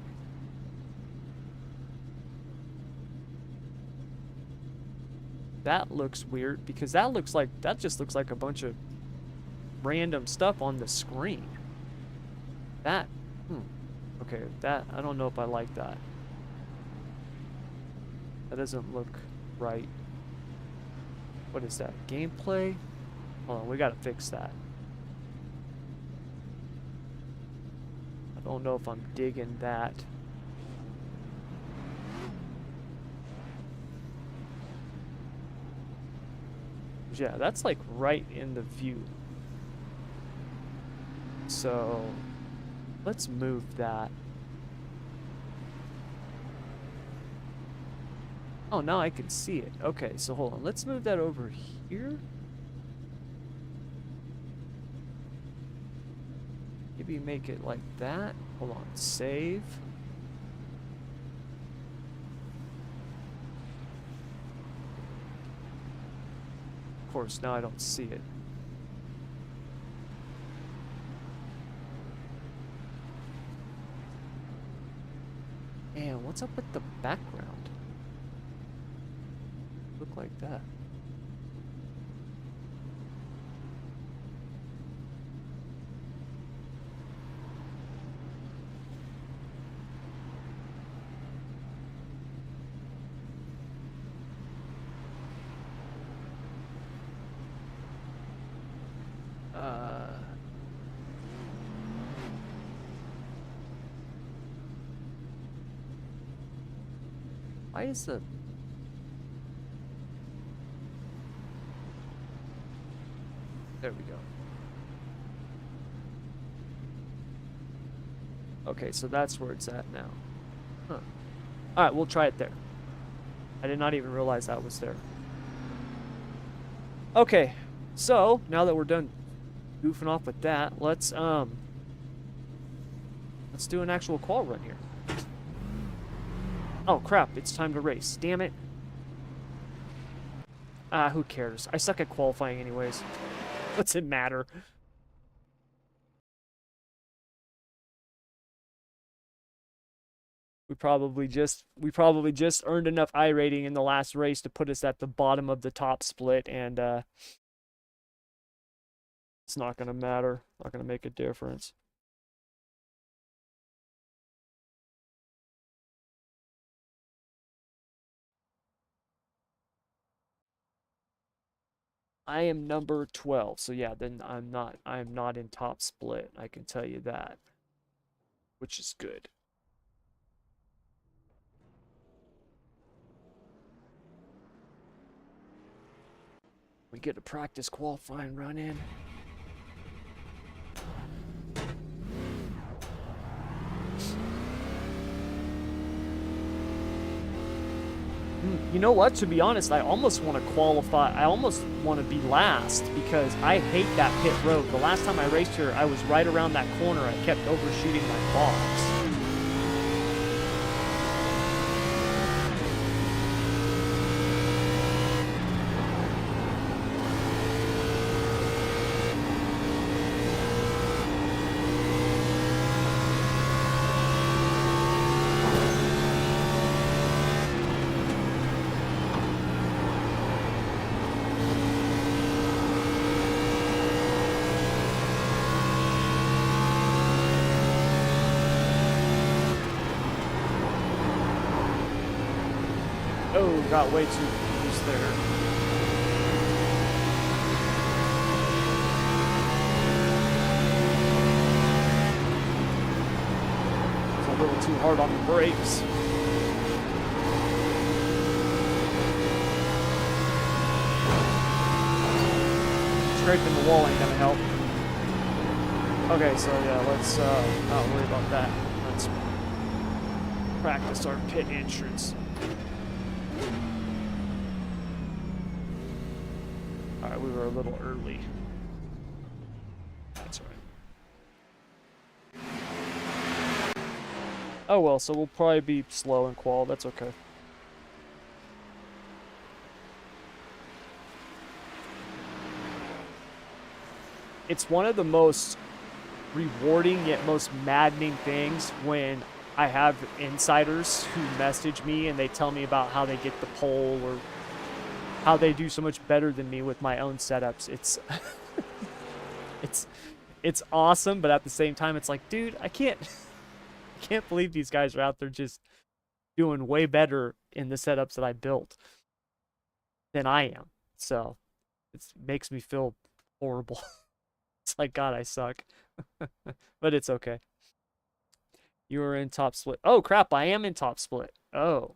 that looks weird, because that just looks like a bunch of random stuff on the screen. That... okay, that... I don't know if I like that. That doesn't look right. What is that? Gameplay? Hold on, we gotta fix that. I don't know if I'm digging that. Yeah, that's like right in the view. So, let's move that. Oh, now I can see it. Okay, so hold on. Let's move that over here. Maybe make it like that. Hold on. Save. Of course, now I don't see it. And what's up with the background? Look like that. Why is the... there we go. Okay, so that's where it's at now. Huh. Alright, we'll try it there. I did not even realize that was there. Okay, so now that we're done goofing off with that, let's do an actual qual run here. Oh crap, it's time to race. Damn it. Who cares? I suck at qualifying anyways. What's it matter? We probably just earned enough I-rating in the last race to put us at the bottom of the top split, and it's not gonna matter. Not gonna make a difference. I am number 12, so yeah, then I'm not in top split, I can tell you that. Which is good. We get a practice qualifying run in. You know what? To be honest, I almost want to qualify. I almost want to be last because I hate that pit road. The last time I raced here, I was right around that corner. I kept overshooting my box. Oh, got way too loose there. too hard on the brakes. Scraping the wall ain't gonna help. Okay, so yeah, let's not worry about that. Let's practice our pit entrance. Alright, we were a little early. That's right. Oh well, so we'll probably be slow in qual. That's okay. It's one of the most rewarding yet most maddening things when I have insiders who message me and they tell me about how they get the pole or how they do so much better than me with my own setups. It's it's awesome, but at the same time it's like, dude, I can't believe these guys are out there just doing way better in the setups that I built than I am. So it makes me feel horrible. It's like, God, I suck. But it's okay. You are in top split. Oh, crap, I am in top split. Oh.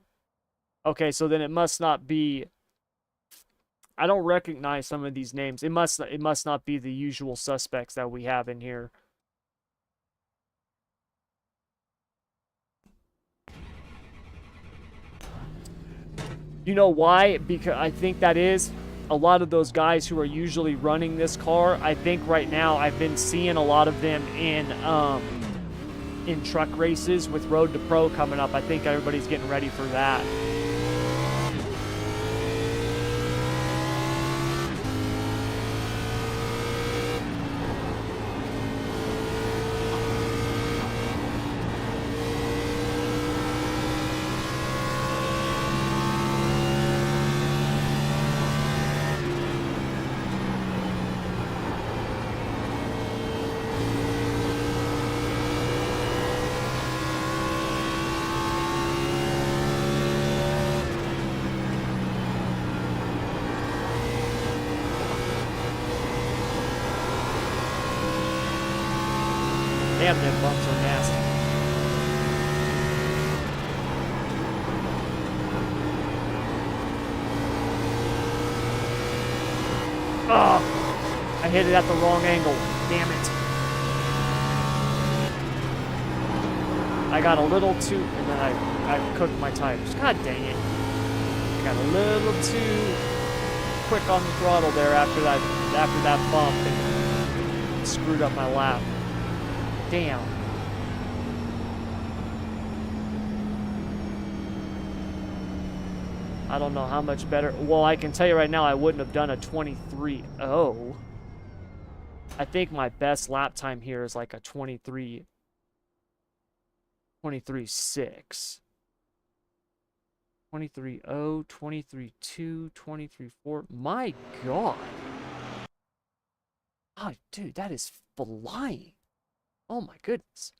Okay, so then it must not be... I don't recognize some of these names. It must not be the usual suspects that we have in here. You know why? Because I think that is a lot of those guys who are usually running this car. I think right now I've been seeing a lot of them in truck races with Road to Pro coming up. I think everybody's getting ready for that. Damn, them bumps are nasty. Oh, I hit it at the wrong angle. Damn it. I got a little too, and then I cooked my tires. God dang it. I got a little too quick on the throttle there after that bump and screwed up my lap. Damn. I don't know how much better. Well, I can tell you right now, I wouldn't have done a 23.0. I think my best lap time here is like a 23.6. 23.0, 23.2, 23.4. My God. Oh, dude, that is flying. Oh my goodness.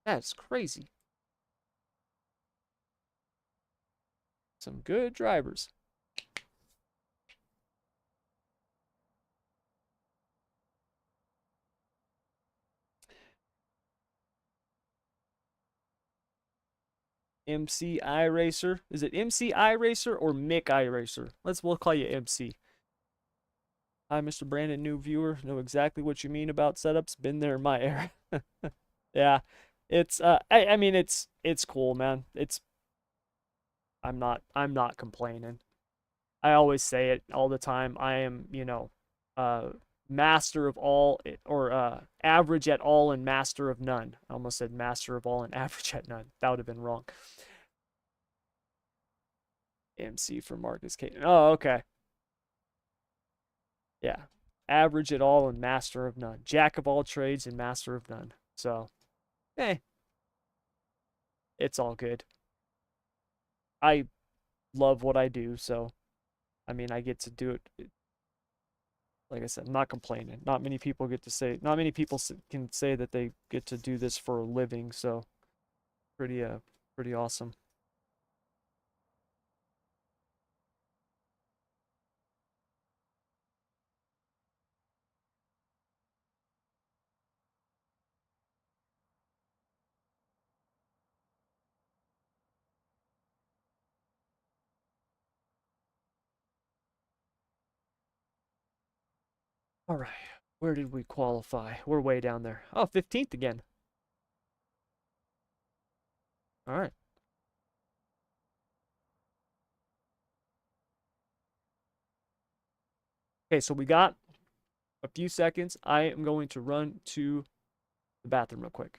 That's crazy. Some good drivers. MC iRacer. Is it MC iRacer or Mick iRacer? We'll call you MC. Hi, Mr. Brandon, new viewer. Know exactly what you mean about setups. Been there in my era. Yeah. It's I mean it's cool, man. I'm not complaining. I always say it all the time. I am, master of all or average at all and master of none. I almost said master of all and average at none. That would have been wrong. MC for Marcus Caton. Oh, okay. Yeah. Average at all and master of none. Jack of all trades and master of none. So, it's all good. I love what I do, so I mean, I get to do it. Like I said, I'm not complaining. Not many people can say that they get to do this for a living, so pretty awesome. All right. Where did we qualify? We're way down there. Oh, 15th again. All right. Okay, so we got a few seconds. I am going to run to the bathroom real quick.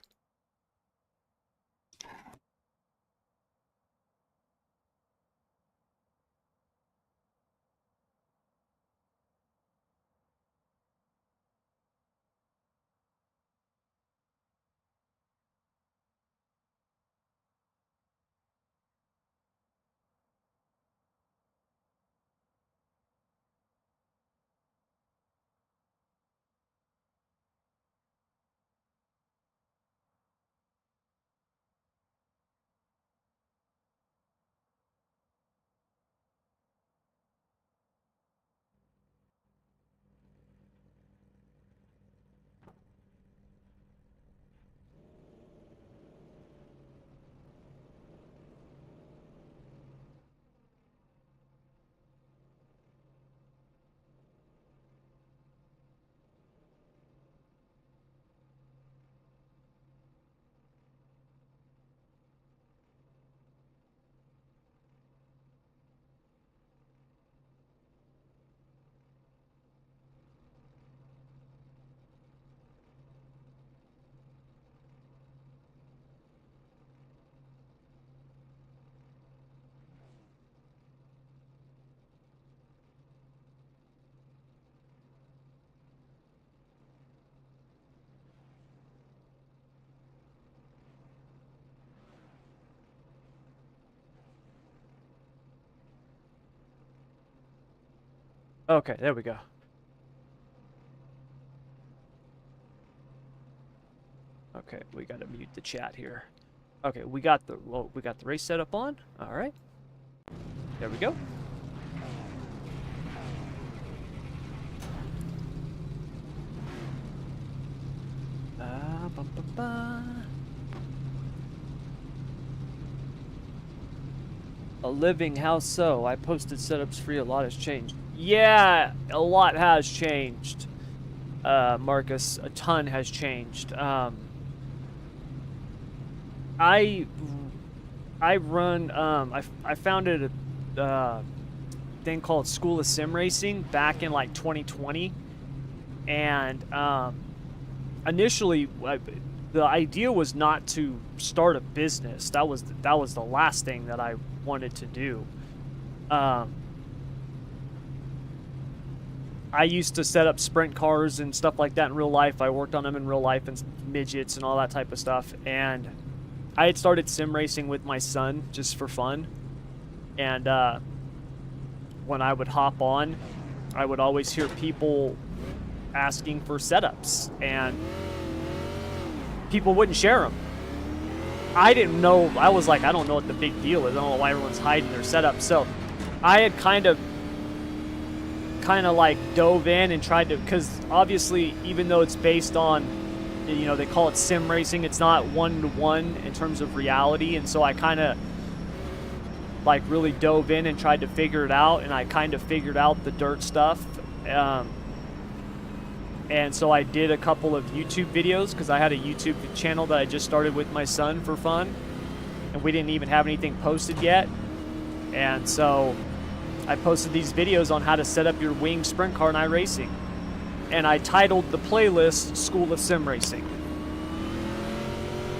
Okay, there we go. Okay, we gotta mute the chat here. Okay, we got the race setup on. All right, there we go. Ba, ba, ba. A living, how so? I posted setups free. A lot has changed. Yeah, a lot has changed. Marcus, a ton has changed. I run. I founded a thing called School of Sim Racing back in like 2020, and initially the idea was not to start a business. That was the last thing that I wanted to do. I used to set up sprint cars and stuff like that in real life. I worked on them in real life and midgets and all that type of stuff. And I had started sim racing with my son just for fun. And when I would hop on, I would always hear people asking for setups, and people wouldn't share them. I didn't know. I was like, I don't know what the big deal is. I don't know why everyone's hiding their setups. So I had kind of like dove in and tried to, because obviously, even though it's based on, you know, they call it sim racing, it's not one-to-one in terms of reality. And so I kind of like really dove in and tried to figure it out, and I kind of figured out the dirt stuff. And so I did a couple of YouTube videos, because I had a YouTube channel that I just started with my son for fun, and we didn't even have anything posted yet. And so I posted these videos on how to set up your wing sprint car in iRacing, and I titled the playlist School of Sim Racing.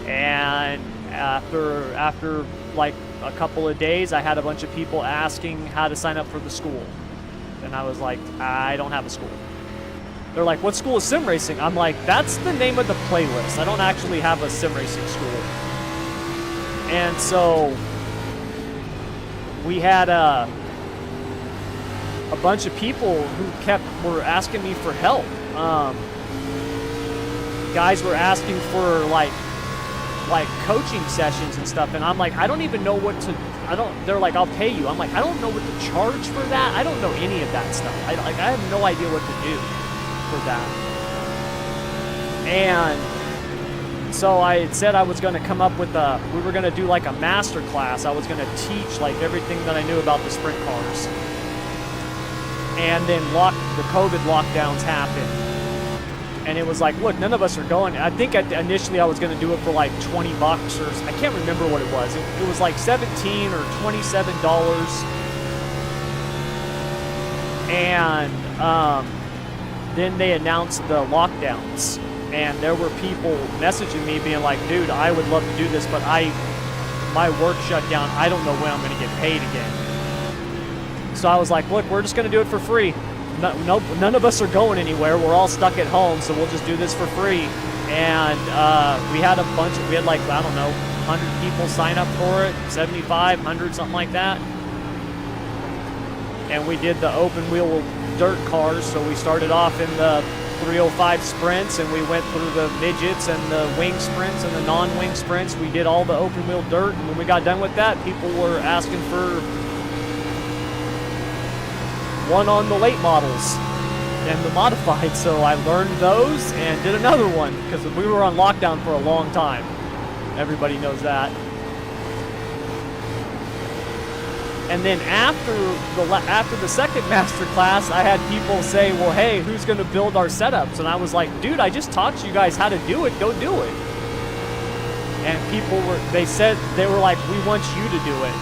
And after like a couple of days, I had a bunch of people asking how to sign up for the school, and I was like, I don't have a school. They're like, what school is sim racing? I'm like, that's the name of the playlist. I don't actually have a sim racing school. And so we had a bunch of people who were asking me for help. Guys were asking for like coaching sessions and stuff, and I'm like, I don't even know what to. They're like, I'll pay you. I'm like, I don't know what to charge for that. I don't know any of that stuff. I have no idea what to do for that. And so I had said I was going to come up with we were going to do like a master class. I was going to teach like everything that I knew about the sprint cars. And then the COVID lockdowns happened. And it was like, look, none of us are going. I think initially I was going to do it for like $20 or I can't remember what it was. It was like $17 or $27. And then they announced the lockdowns. And there were people messaging me being like, dude, I would love to do this, but my work shut down. I don't know when I'm going to get paid again. So I was like, look, we're just going to do it for free. None of us are going anywhere. We're all stuck at home, so we'll just do this for free. And we had like, I don't know, 100 people sign up for it, 75, 100, something like that. And we did the open wheel dirt cars, so we started off in the 305 sprints, and we went through the midgets and the wing sprints and the non-wing sprints. We did all the open wheel dirt, and when we got done with that, people were asking for one on the late models and the modified, so I learned those and did another one because we were on lockdown for a long time. Everybody knows that. And then after the second master class, I had people say, well, hey, who's going to build our setups? And I was like, dude, I just taught you guys how to do it. Go do it. And people they were like, we want you to do it.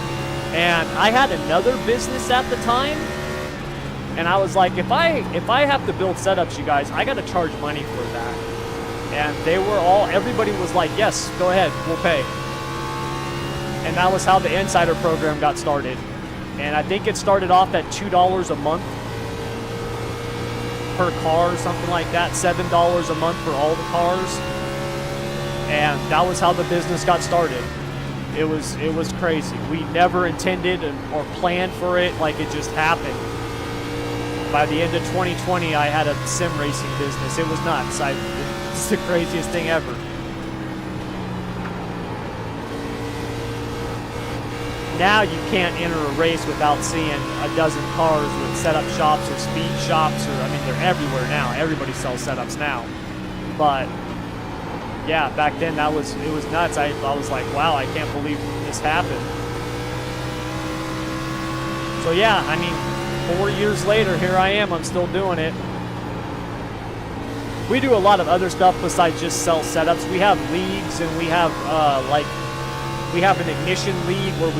And I had another business at the time. And I was like, if I have to build setups, you guys, I got to charge money for that. And everybody was like, yes, go ahead, we'll pay. And that was how the Insider program got started. And I think it started off at $2 a month per car, something like that, $7 a month for all the cars. And that was how the business got started. It was crazy. We never intended or planned for it, like it just happened. By the end of 2020, I had a sim racing business. It was nuts. It's the craziest thing ever. Now you can't enter a race without seeing a dozen cars with setup shops or speed shops, or I mean, they're everywhere now. Everybody sells setups now. But yeah, back then it was nuts. I was like, wow, I can't believe this happened. So yeah, I mean, 4 years later, here I am. I'm still doing it. We do a lot of other stuff besides just sell setups. We have leagues, and we have we have an ignition league where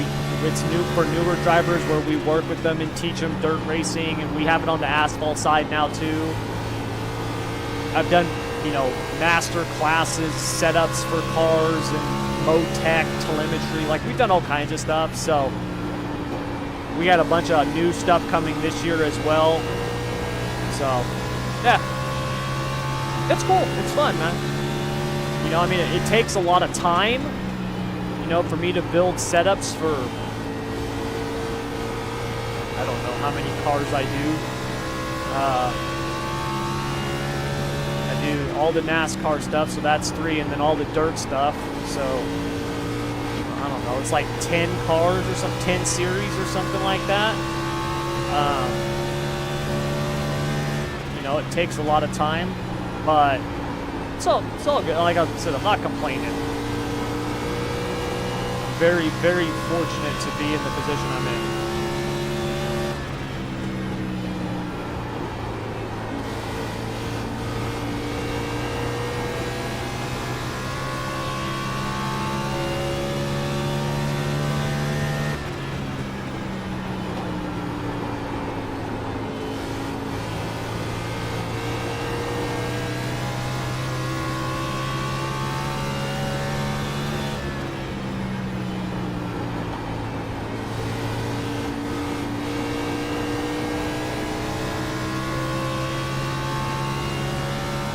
it's new for newer drivers, where we work with them and teach them dirt racing, and we have it on the asphalt side now too. I've done, master classes, setups for cars, and Motec, telemetry. Like, we've done all kinds of stuff. So we got a bunch of new stuff coming this year as well. So, yeah. It's cool. It's fun, man. I mean, it takes a lot of time, for me to build setups for, I don't know how many cars I do. I do all the NASCAR stuff, so that's 3, and then all the dirt stuff. So, I don't know, it's like 10 cars or something, 10 series or something like that. It takes a lot of time, but it's all good. Like I said, I'm not complaining. Very, very fortunate to be in the position I'm in.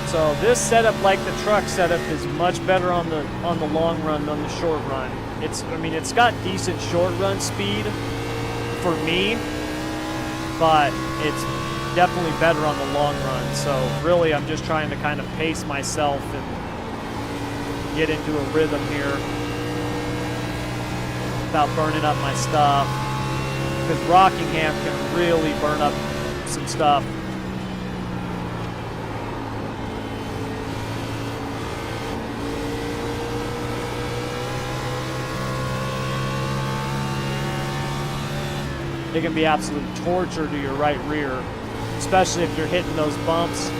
So this setup, like the truck setup, is much better on the long run than the short run. It's got decent short run speed for me, but it's definitely better on the long run. So really, I'm just trying to kind of pace myself and get into a rhythm here without burning up my stuff, because Rockingham can really burn up some stuff. It can be absolute torture to your right rear. especially if you're hitting those bumps,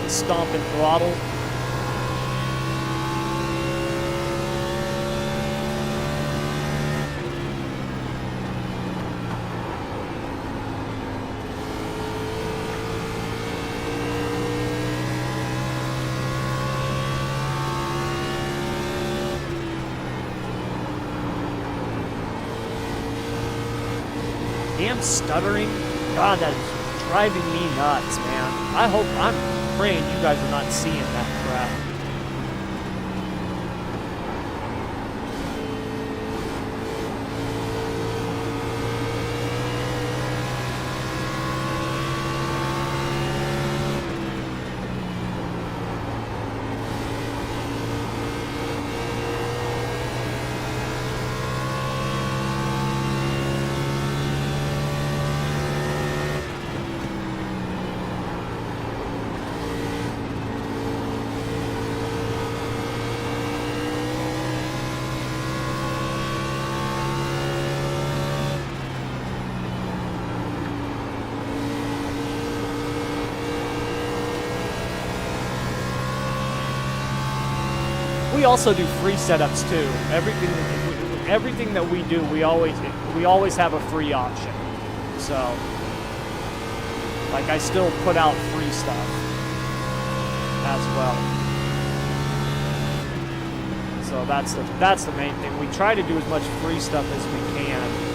stomping throttle. Damn stuttering. God, that is driving me nuts, man. I'm praying you guys are not seeing that crap. We also do free setups too. Everything that we do, we always have a free option. So, like, I still put out free stuff as well. So that's the main thing. We try to do as much free stuff as we can.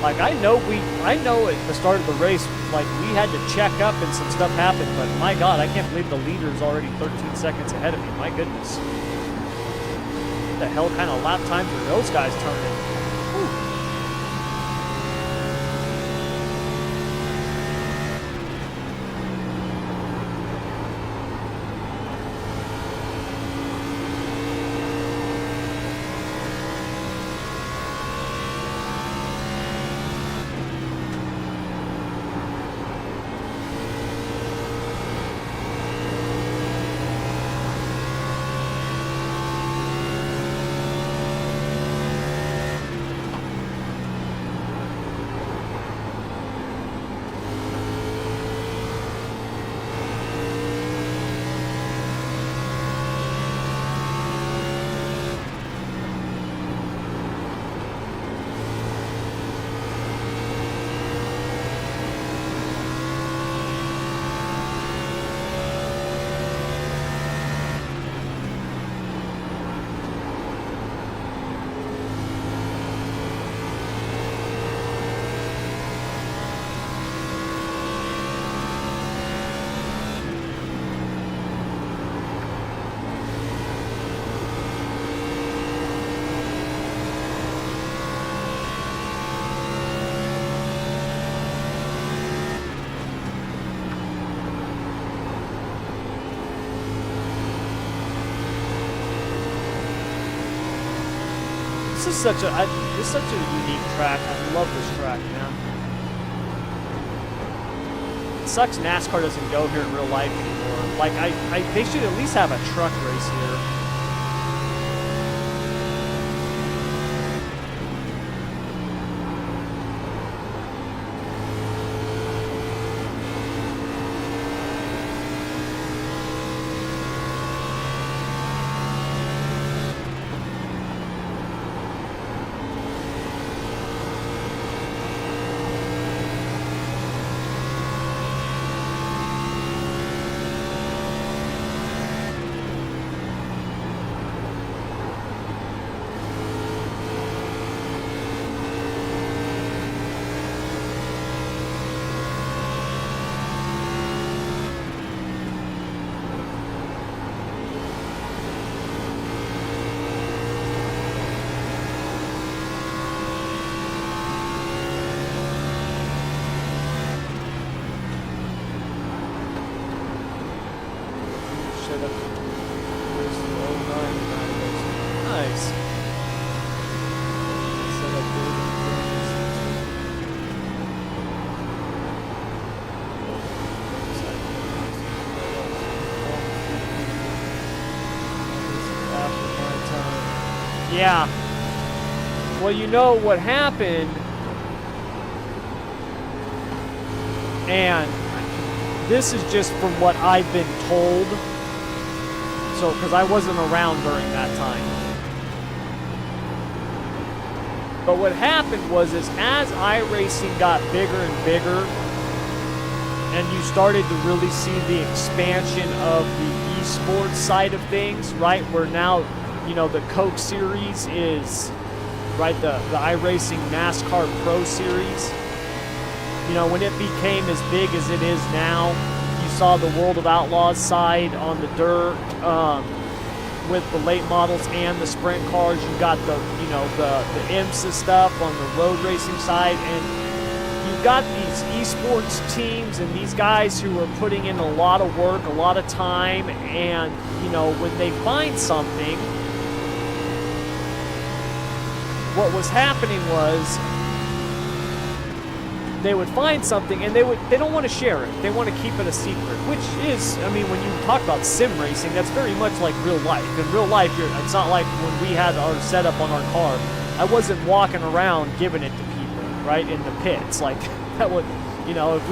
Like, I know at the start of the race, like, we had to check up and some stuff happened, but my God, I can't believe the leader's already 13 seconds ahead of me. My goodness. What the hell kind of lap times are those guys turning? Whew. This is such a unique track. I love this track, man. It sucks NASCAR doesn't go here in real life anymore. Like, they should at least have a truck race here. setup. Nice. Setup yeah. Well, you know what happened, and this is just from what I've been told. So, because I wasn't around during that time. But what happened was, is as iRacing got bigger and bigger, and you started to really see the expansion of the esports side of things, right? Where now, you know, the Coke Series is, right, the iRacing NASCAR Pro Series. You know, when it became as big as it is now, you saw the World of Outlaws side on the dirt, with the late models and the sprint cars. You got the, you know, the IMSA stuff on the road racing side, and you've got these esports teams and these guys who are putting in a lot of work, a lot of time, and, you know, when they find something, what was happening was they would find something and they don't want to share it. They want to keep it a secret, which is, I mean, when you talk about sim racing, that's very much like real life. In real life, it's not like when we had our setup on our car. I wasn't walking around giving it to people, right, in the pits. Like, that would, you know, if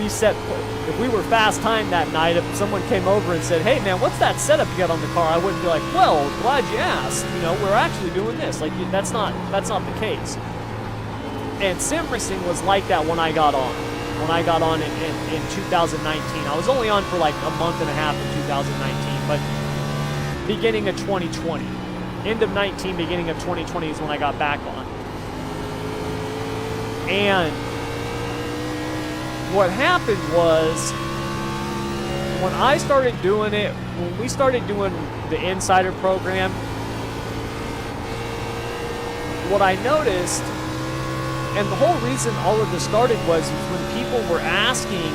we were fast timed that night, if someone came over and said, hey man, what's that setup you got on the car? I wouldn't be like, well, glad you asked. You know, we're actually doing this. Like, that's not the case. And sim racing was like that when I got on. When I got on in 2019. I was only on for like a month and a half in 2019, but beginning of 2020. End of 19, beginning of 2020 is when I got back on. And what happened was, when I started doing it, when we started doing the Insider program, what I noticed, and the whole reason all of this started was when people were asking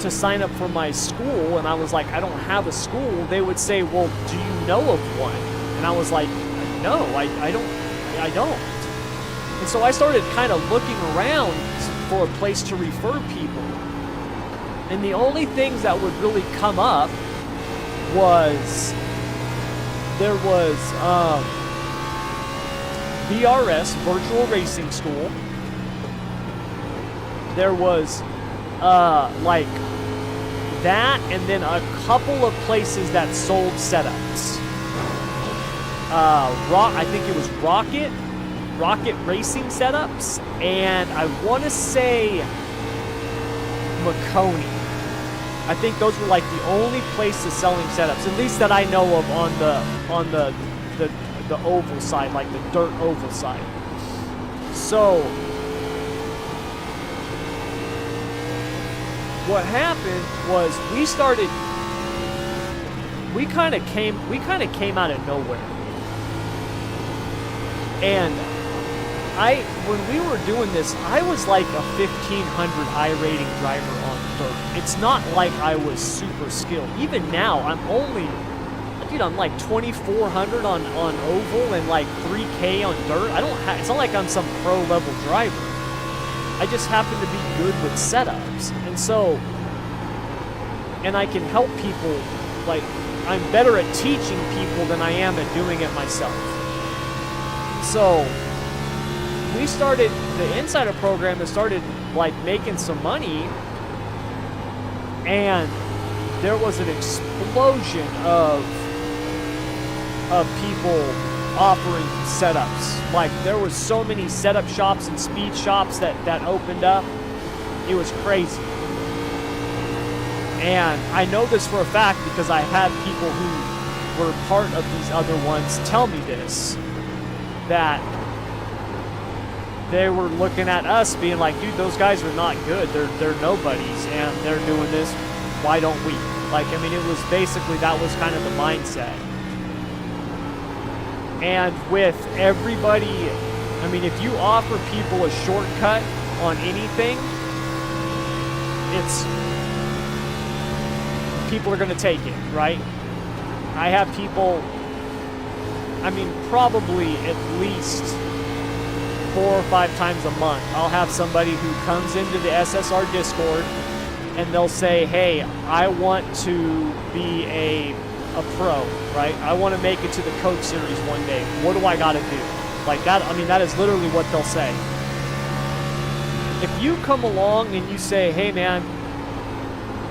to sign up for my school, and I was like, I don't have a school, they would say, well, do you know of one? And I was like, no, I don't. And so I started kind of looking around for a place to refer people. And the only things that would really come up was, there was VRS, Virtual Racing School. There was like that, and then a couple of places that sold setups. I think it was Rocket Racing setups, and I want to say Maconi. I think those were like the only places selling setups, at least that I know of, on the oval side, like the dirt oval side. So what happened was we kind of came out of nowhere. And when we were doing this, I was like a 1500 I-rating driver on dirt. It's not like I was super skilled. Even now, I'm like 2400 on oval and like 3K on dirt. It's not like I'm some pro level driver. I just happen to be good with setups. And I can help people. Like, I'm better at teaching people than I am at doing it myself. So we started the Insider program and started like making some money, and there was an explosion of people offering setups. Like, there was so many setup shops and speed shops that opened up. It was crazy. And I know this for a fact because I had people who were part of these other ones tell me this, that they were looking at us being like, dude, those guys are not good. They're nobodies, and they're doing this. Why don't we? Like, I mean, it was basically, that was kind of the mindset. And with everybody, I mean, if you offer people a shortcut on anything, people are going to take it, right? I have people, I mean, probably at least 4 or 5 times a month, I'll have somebody who comes into the SSR Discord and they'll say, hey, I want to be a pro, right? I want to make it to the Coke Series one day. What do I got to do? Like that, I mean, that is literally what they'll say. If you come along and you say, hey, man,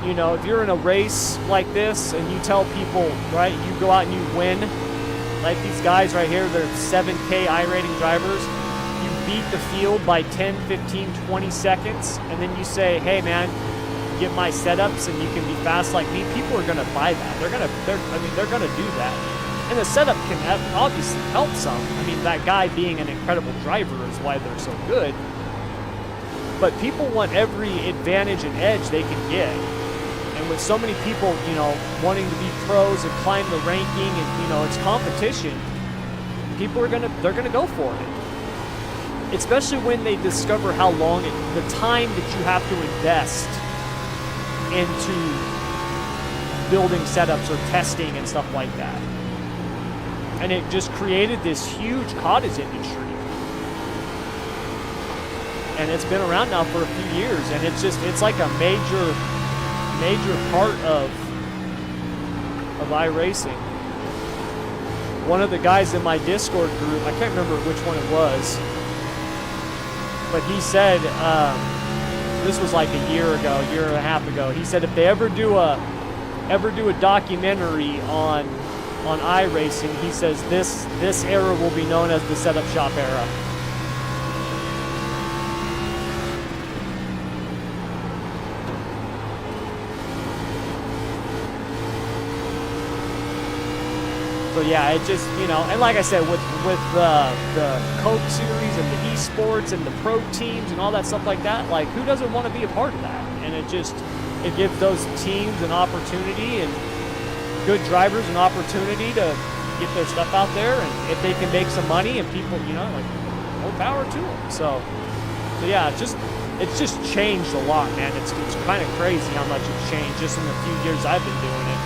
you know, if you're in a race like this and you tell people, right, you go out and you win, like these guys right here, they're 7K I-rating drivers, you beat the field by 10, 15, 20 seconds, and then you say, hey, man, get my setups and you can be fast like me, people are gonna buy that. They're gonna do that. And the setup can obviously help some. I mean, that guy being an incredible driver is why they're so good. But people want every advantage and edge they can get. And with so many people, you know, wanting to be pros and climb the ranking and, you know, it's competition, people are they're gonna go for it. Especially when they discover how long the time that you have to invest into building setups or testing and stuff like that. And it just created this huge cottage industry. And it's been around now for a few years, and it's like a major part of iRacing. One of the guys in my Discord group, I can't remember which one it was, but he said, this was like a year and a half ago. He said if they ever do a documentary on iRacing, he says this era will be known as the setup shop era. So yeah, it just, you know, and like I said, with the Coke Series and the esports and the pro teams and all that stuff like that, like who doesn't want to be a part of that? And it gives those teams an opportunity and good drivers an opportunity to get their stuff out there, and if they can make some money and people, you know, like more power to them. So yeah, it's just changed a lot, man. It's kind of crazy how much it's changed just in the few years I've been doing it.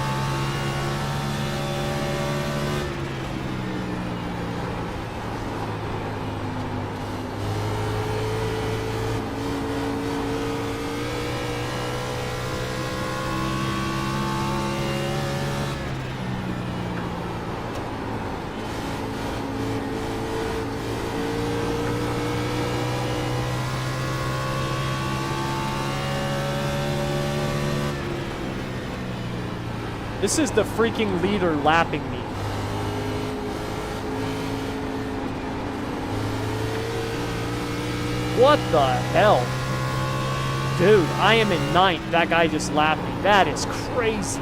This is the freaking leader lapping me. What the hell? Dude, I am in 9th. That guy just lapped me. That is crazy.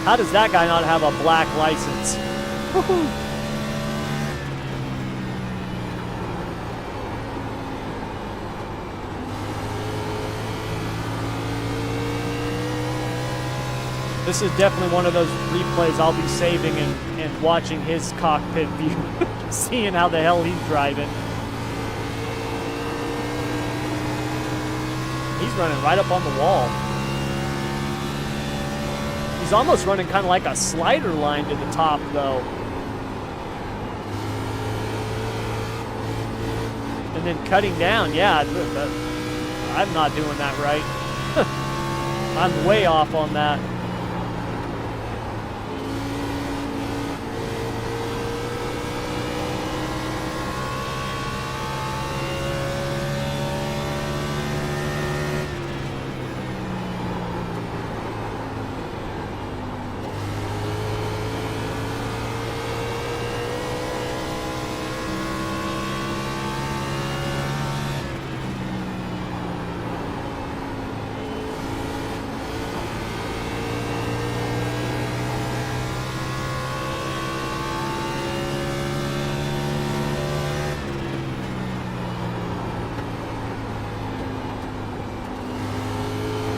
How does that guy not have a black license? Woohoo! This is definitely one of those replays I'll be saving and watching his cockpit view, seeing how the hell he's driving. He's running right up on the wall. He's almost running kind of like a slider line to the top, though. And then cutting down, yeah, I'm not doing that right. I'm way off on that.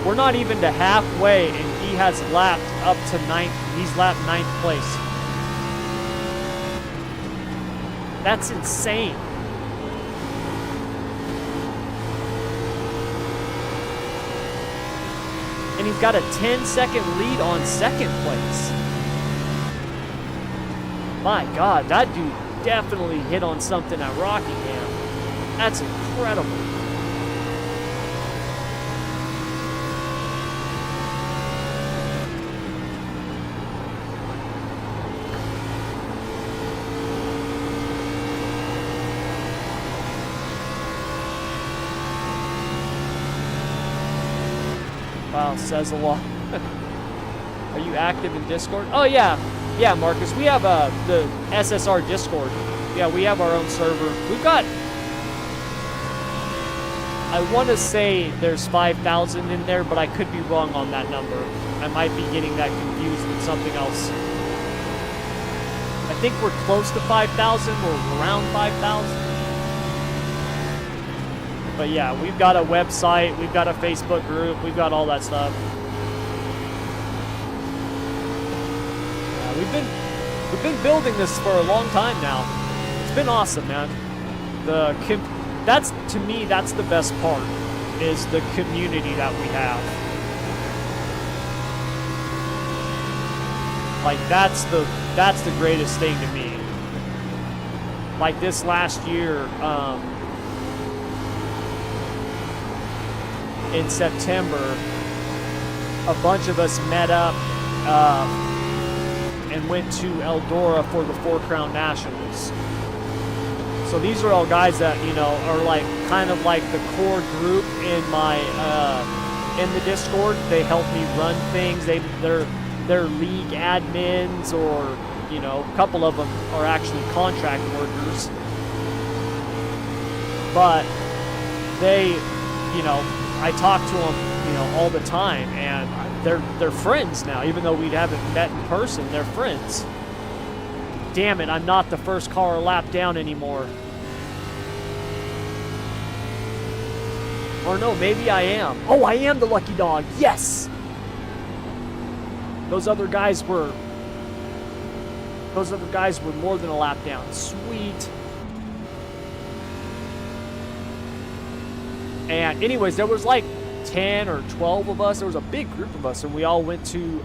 We're not even to halfway, and he has lapped up to 9th. He's lapped 9th place. That's insane. And he's got a 10-second lead on second place. My God, that dude definitely hit on something at Rockingham. That's incredible. Wow, says a lot. Are you active in Discord? Oh, yeah. Yeah, Marcus, we have the SSR Discord. Yeah, we have our own server. We've got, I want to say there's 5,000 in there, but I could be wrong on that number. I might be getting that confused with something else. I think we're close to 5,000 or around 5,000. But yeah, we've got a website, we've got a Facebook group, we've got all that stuff. We've been building this for a long time now. It's been awesome, man. That's, to me, that's the best part, is the community that we have. Like, that's the greatest thing to me. Like this last year, in September, a bunch of us met up and went to Eldora for the Four Crown Nationals. So these are all guys that, you know, are like kind of like the core group in my in the Discord. They help me run things. They're league admins, or, you know, a couple of them are actually contract workers. But they, you know, I talk to them, you know, all the time, and they're friends now. Even though we haven't met in person, they're friends. Damn it, I'm not the first car lap down anymore. Or no, maybe I am. Oh, I am the lucky dog. Yes! Those other guys were more than a lap down. Sweet. And anyways, there was like 10 or 12 of us. There was a big group of us, and we all went to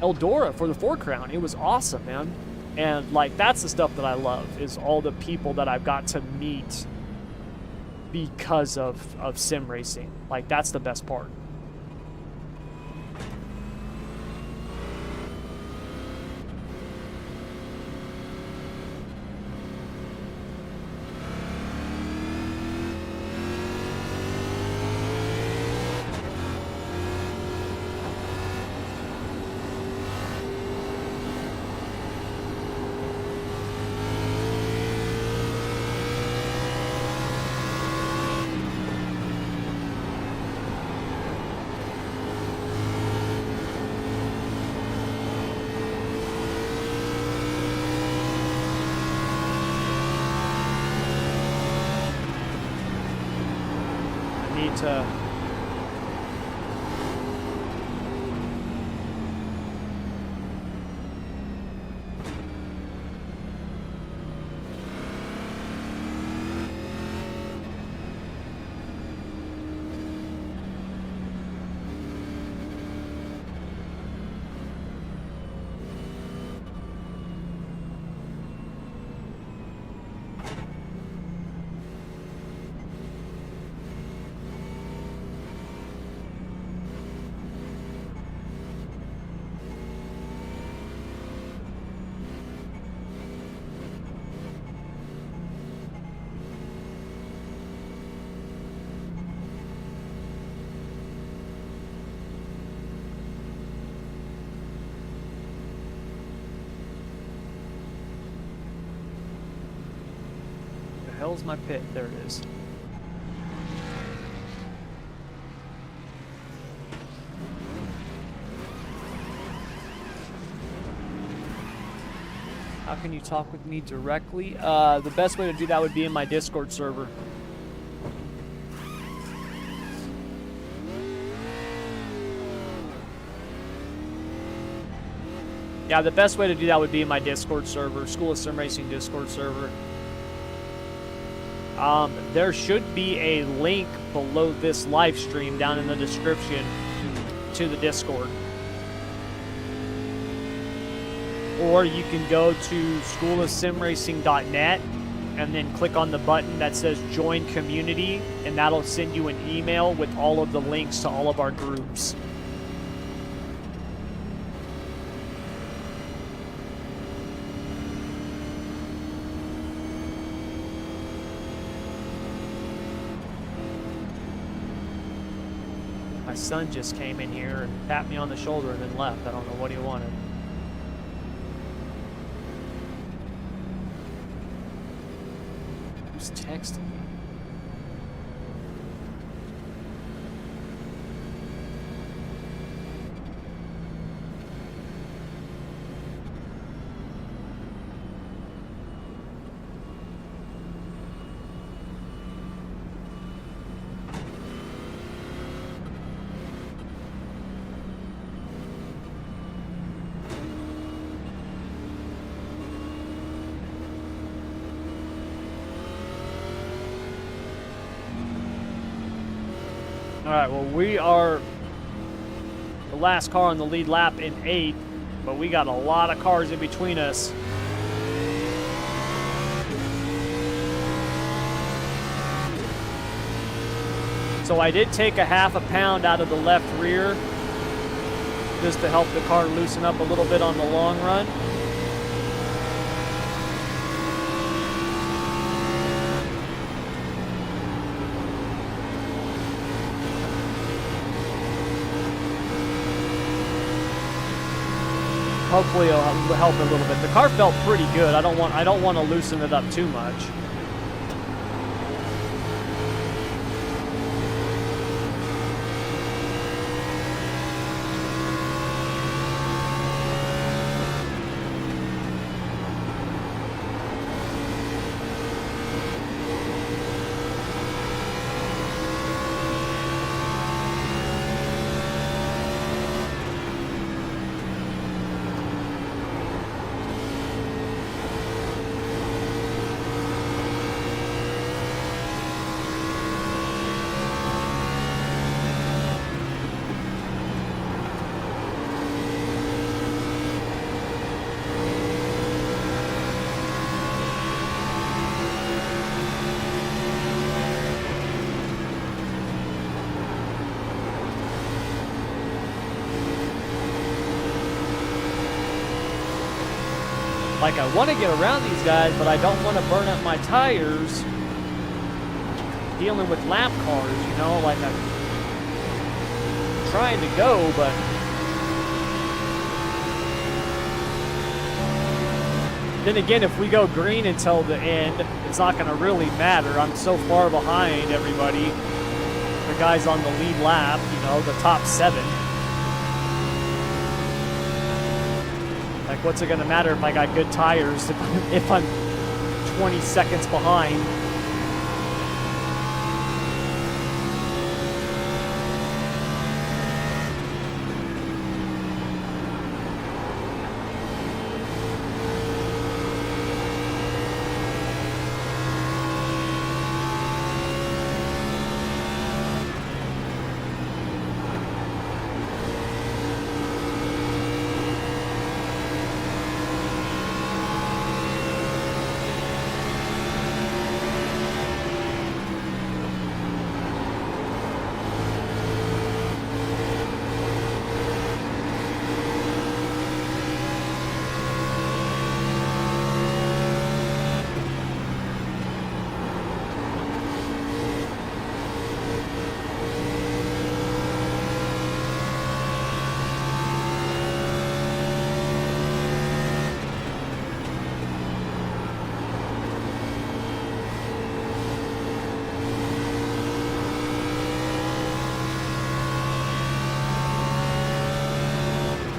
Eldora for the Four Crown. It was awesome, man. And like, that's the stuff that I love, is all the people that I've got to meet because of sim racing. Like, that's the best part. To hell's my pit? There it is. How can you talk with me directly? The best way to do that would be in my Discord server. Yeah, the best way to do that would be in my Discord server, School of Sim Racing Discord server. There should be a link below this live stream down in the description to the Discord. Or you can go to schoolofsimracing.net and then click on the button that says join community, and that'll send you an email with all of the links to all of our groups. My son just came in here and tapped me on the shoulder and then left. I don't know what he wanted. Who's texting me? All right, well, we are the last car on the lead lap in 8th, but we got a lot of cars in between us. So I did take a half a pound out of the left rear just to help the car loosen up a little bit on the long run. Hopefully it'll help a little bit. The car felt pretty good. I don't want to loosen it up too much. Like, I want to get around these guys, but I don't want to burn up my tires dealing with lap cars, you know? Like, I'm trying to go, but then again, if we go green until the end, it's not going to really matter. I'm so far behind everybody. The guys on the lead lap, you know, the top 7. Like, what's it going to matter if I got good tires if I'm 20 seconds behind?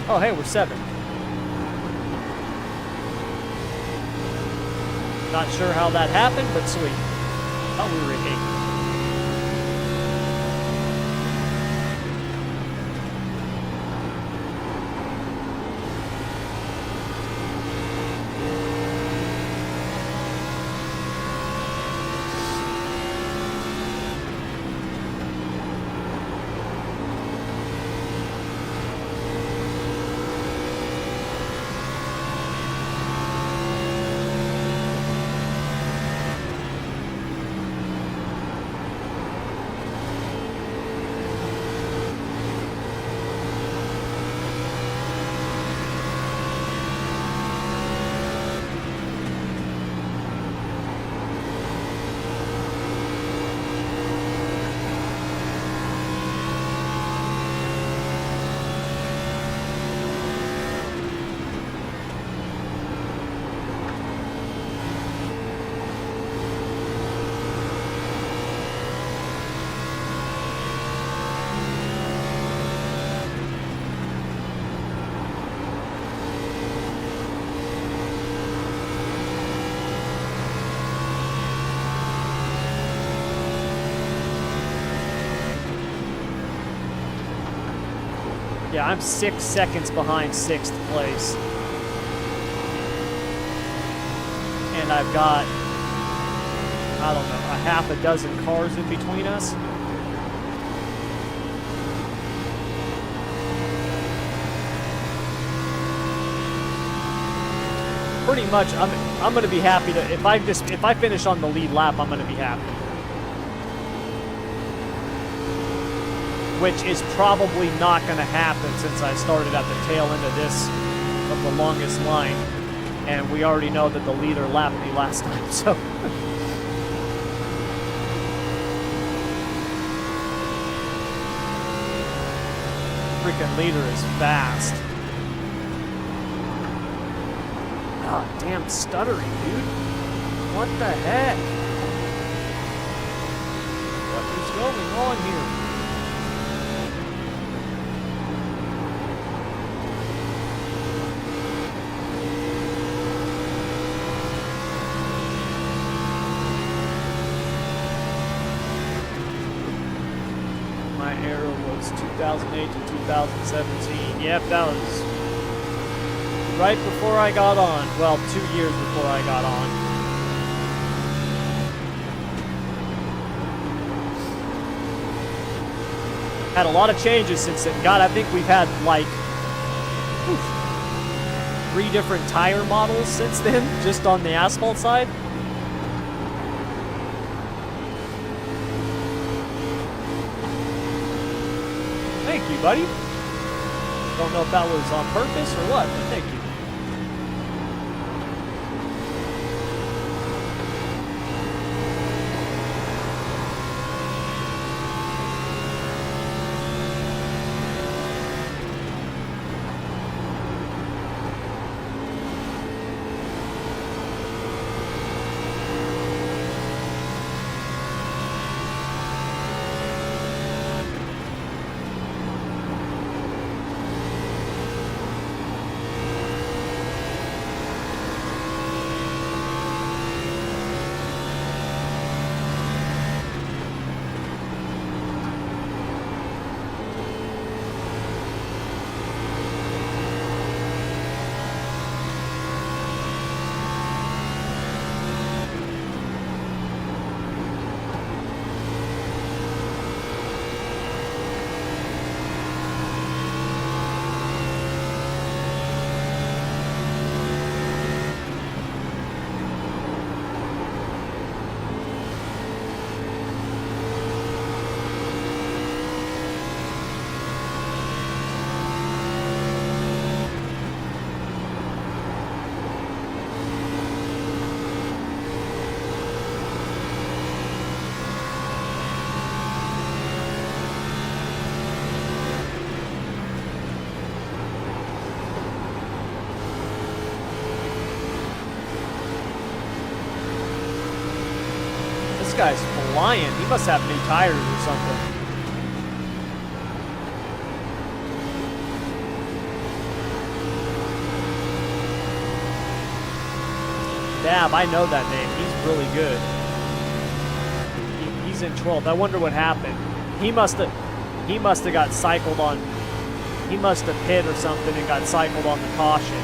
Oh, hey, we're 7. Not sure how that happened, but sweet. Thought we were at 8. Yeah, I'm 6 seconds behind 6th place. And I've got, I don't know, a half a dozen cars in between us. Pretty much, I'm gonna be happy to, if I finish on the lead lap, I'm gonna be happy. Which is probably not gonna happen since I started at the tail end of the longest line. And we already know that the leader lapped me last time, so. Freaking leader is fast. God damn stuttering, dude. What the heck? What is going on here? My era was 2008 to 2017. Yep, that was right before I got on. Well, 2 years before I got on. Had a lot of changes since then. God, I think we've had like 3 different tire models since then, just on the asphalt side. Thank you, buddy. Don't know if that was on purpose or what, but thank you. This guy's flying. He must have new tires or something. Dab, I know that name. He's really good. He's in 12th. I wonder what happened. He must have got cycled on. He must have hit or something and got cycled on the caution.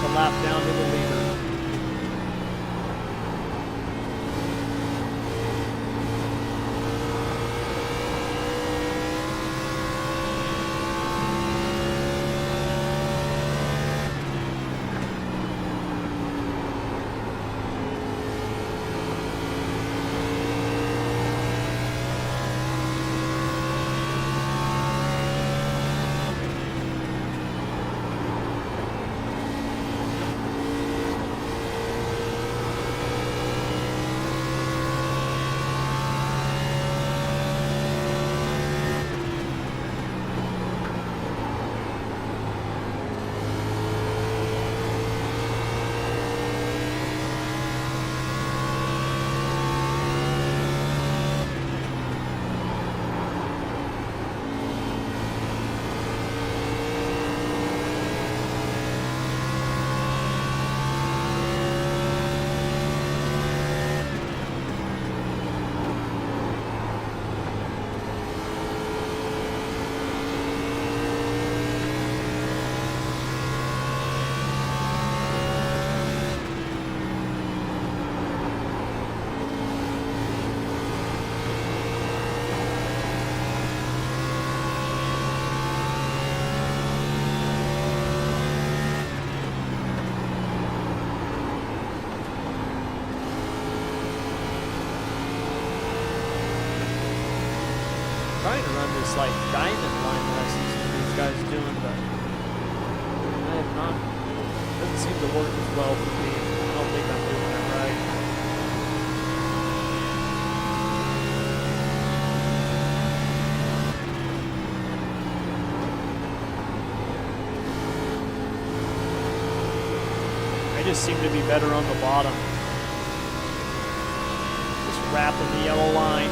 a lap down to the leader. Trying to run this like diamond line that I see some of these guys doing, but I have not. Doesn't seem to work as well for me. I don't think I'm doing it right. I just seem to be better on the bottom. Just wrapping the yellow line.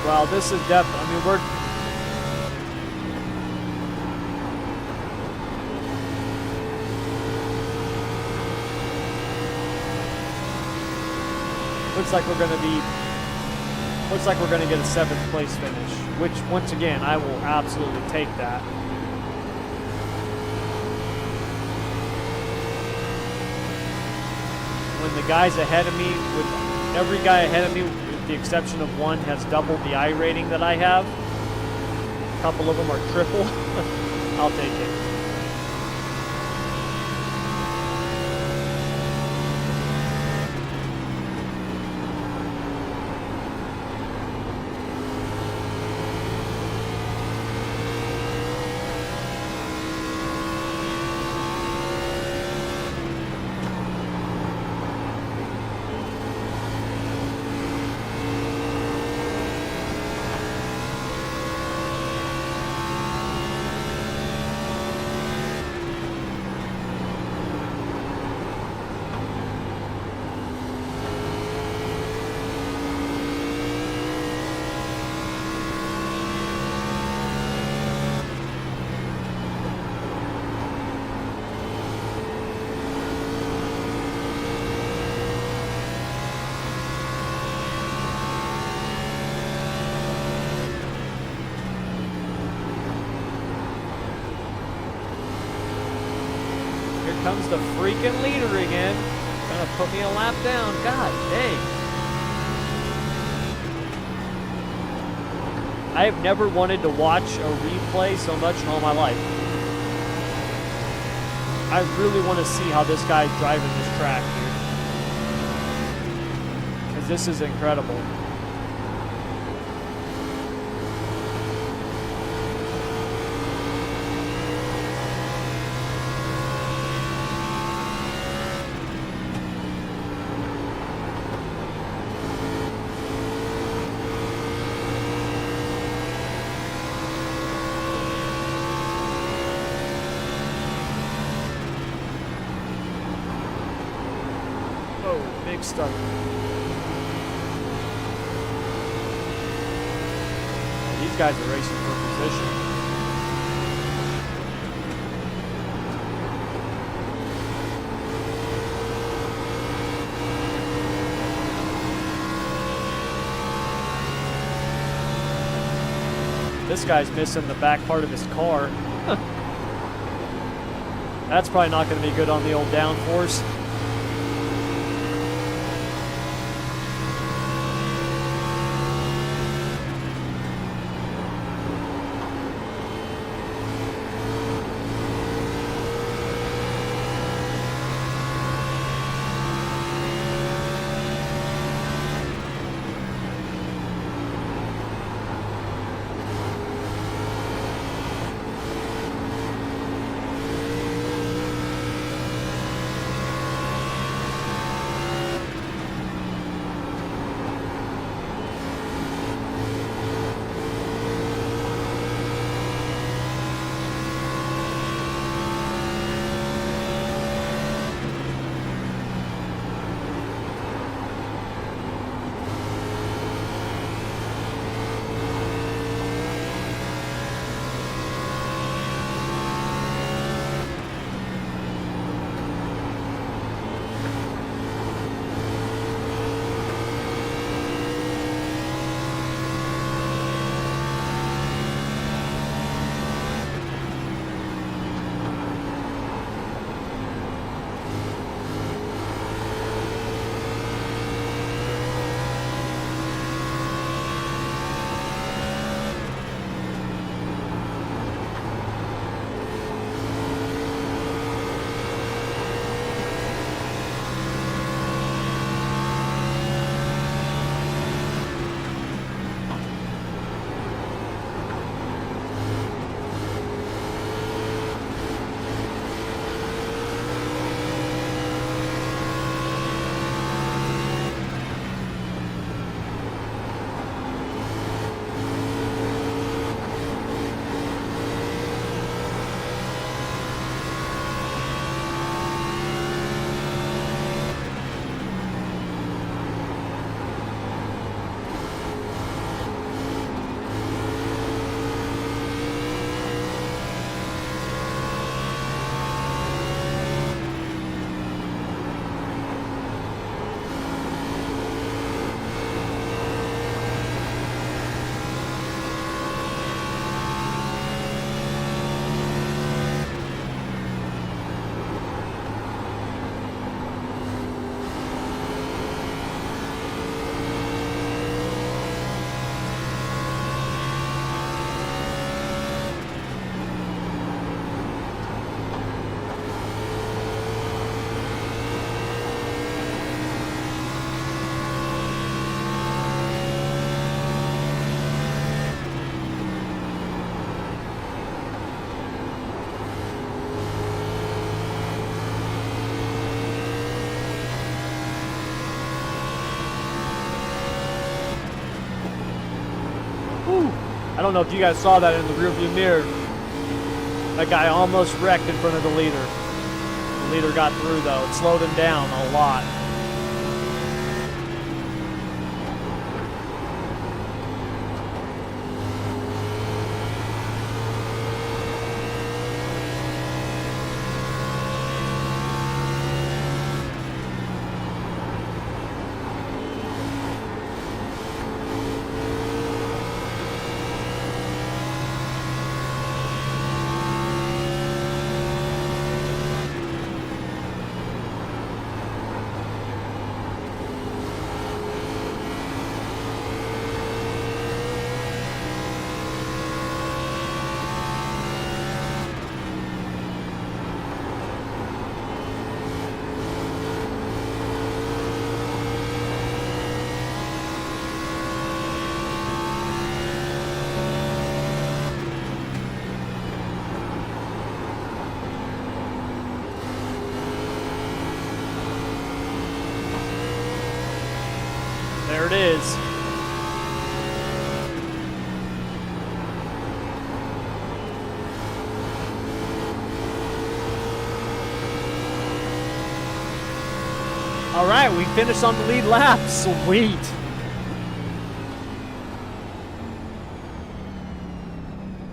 Well, this is definitely, I mean, looks like we're going to get a 7th place finish, which once again, I will absolutely take that. When the guys ahead of me, with every guy ahead of me, with the exception of one, has doubled the I rating that I have. A couple of them are triple. I'll take it. Comes the freaking leader again. Gonna put me a lap down. God dang. I have never wanted to watch a replay so much in all my life. I really want to see how this guy's driving this track, dude. Because this is incredible. Whoa, big stutter. These guys are racing for position. This guy's missing the back part of his car. That's probably not going to be good on the old downforce. I don't know if you guys saw that in the rearview mirror. That guy almost wrecked in front of the leader. The leader got through though. It slowed him down a lot. There it is. All right, we finished on the lead lap. Sweet.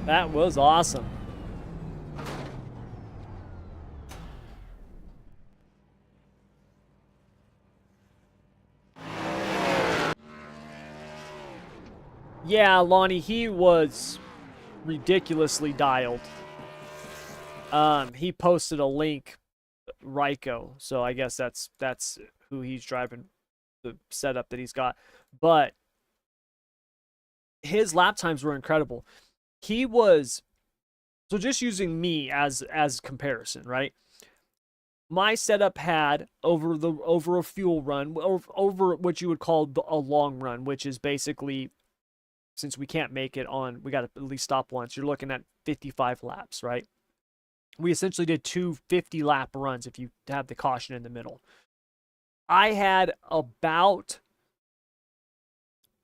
That was awesome. Yeah, Lonnie, he was ridiculously dialed. He posted a link, Ryko, so I guess that's who he's driving, the setup that he's got. But his lap times were incredible. He was, so just using me as comparison, right? My setup had over a fuel run, over what you would call a long run, which is basically, since we can't make it on, we got to at least stop once. You're looking at 55 laps, right? We essentially did two 50-lap runs if you have the caution in the middle. I had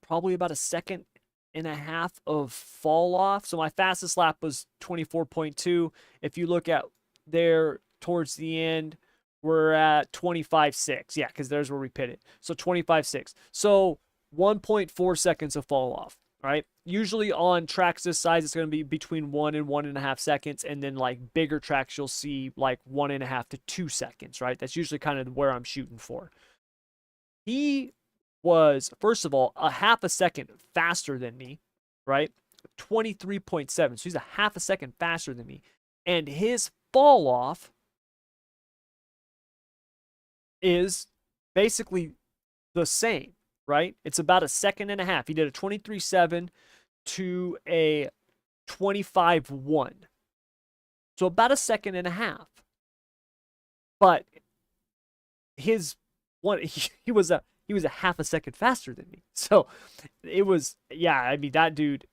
probably about a second and a half of fall off. So my fastest lap was 24.2. If you look at there towards the end, we're at 25.6. Yeah, because there's where we pitted. So 25.6. So 1.4 seconds of fall off. Right? Usually on tracks this size, it's going to be between 1 and 1.5 seconds. And then like bigger tracks, you'll see like 1.5 to 2 seconds, right? That's usually kind of where I'm shooting for. He was, first of all, a half a second faster than me, right? 23.7. So he's a half a second faster than me. And his fall off is basically the same. Right? It's about a second and a half. He did a 23.7 to a 25.1. So about a second and a half. But his one, he was a half a second faster than me. So it was, yeah, I mean, that dude,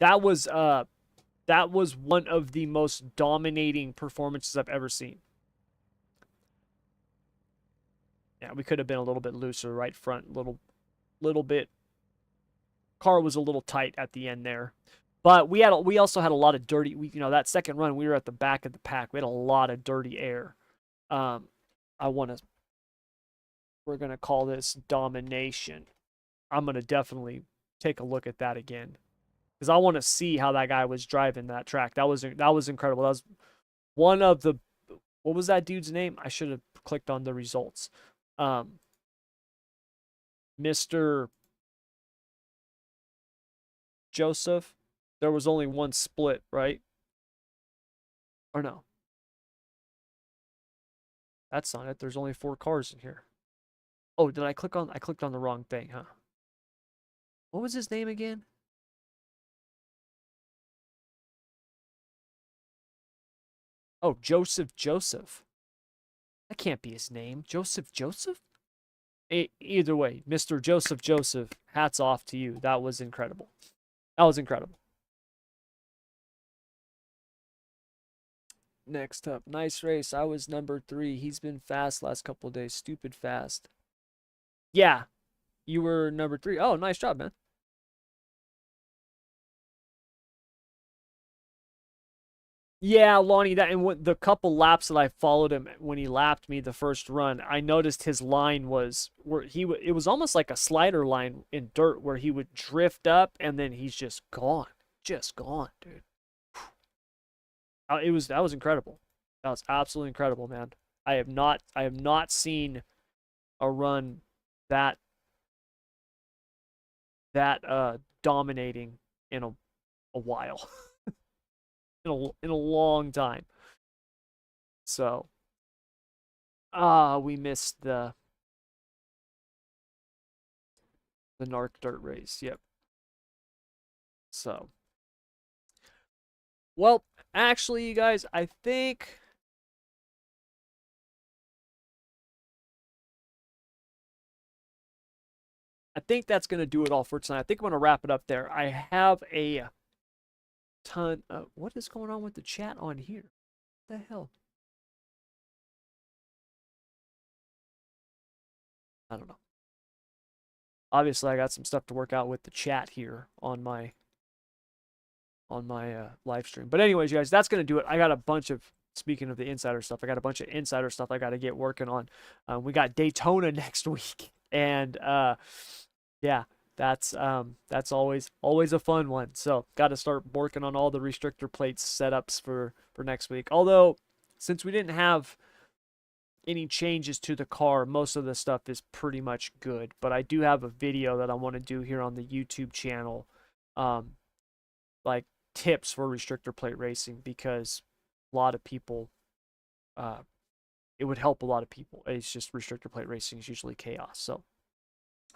that was one of the most dominating performances I've ever seen. Yeah, we could have been a little bit looser right front, little bit. Car was a little tight at the end there, but we also had a lot of dirty. That second run we were at the back of the pack. We had a lot of dirty air. We're gonna call this domination. I'm gonna definitely take a look at that again because I want to see how that guy was driving that track. That was incredible. That was one of the, what was that dude's name? I should have clicked on the results. Mr. Joseph, there was only one split, right? Or no? That's not it. There's only 4 cars in here. Oh, I clicked on the wrong thing, huh? What was his name again? Oh, Joseph. That can't be his name. Joseph? Either way, Mr. Joseph, hats off to you. That was incredible. Next up, nice race. I was number 3. He's been fast last couple of days. Stupid fast. Yeah, you were number 3. Oh, nice job, man. Yeah, Lonnie, that, and the couple laps that I followed him when he lapped me the first run, I noticed his line was where it was almost like a slider line in dirt where he would drift up and then he's just gone, dude. That was incredible. That was absolutely incredible, man. I have not seen a run that dominating in a while. in a long time. So, we missed the Narc dirt race. Yep. So, well, actually, you guys, I think that's going to do it all for tonight. I think I'm going to wrap it up there. I have a ton of, what is going on with the chat on here? What the hell? I don't know. Obviously, I got some stuff to work out with the chat here on my live stream. But anyways, you guys, that's going to do it. I got a bunch of speaking of the insider stuff, I got a bunch of insider stuff I got to get working on. We got Daytona next week, and yeah, that's always a fun one. So got to start working on all the restrictor plates setups for next week. Although since we didn't have any changes to the car, most of the stuff is pretty much good. But I do have a video that I want to do here on the YouTube channel, like tips for restrictor plate racing, because a lot of people, it would help a lot of people. It's just restrictor plate racing is usually chaos. So,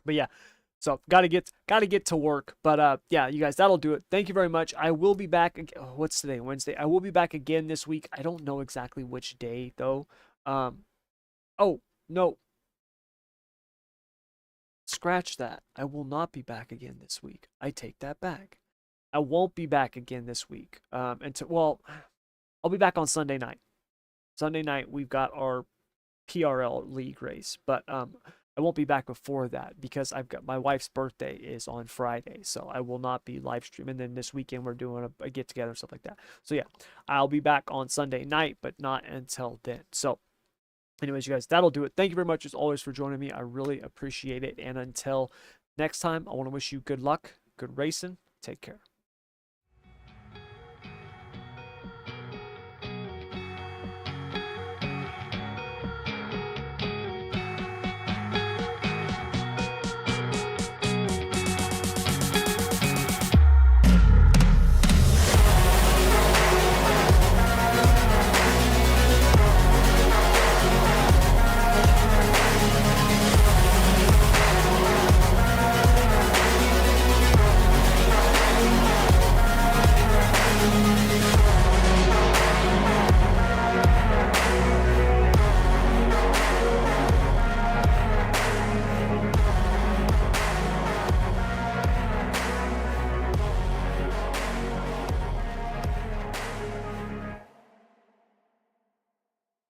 but yeah, so gotta get to work. But yeah, you guys, that'll do it. Thank you very much. I will be back. Oh, what's today? Wednesday. I will be back again this week. I don't know exactly which day though. Oh no, scratch that. I will not be back again this week. I take that back. I won't be back again this week. Well, I'll be back on Sunday night. Sunday night we've got our PRL league race, but I won't be back before that because I've got my wife's birthday is on Friday, so I will not be live streaming. And then this weekend we're doing a get together and stuff like that. So yeah, I'll be back on Sunday night, but not until then. So anyways, you guys, that'll do it. Thank you very much as always for joining me. I really appreciate it. And until next time, I want to wish you good luck, good racing. Take care.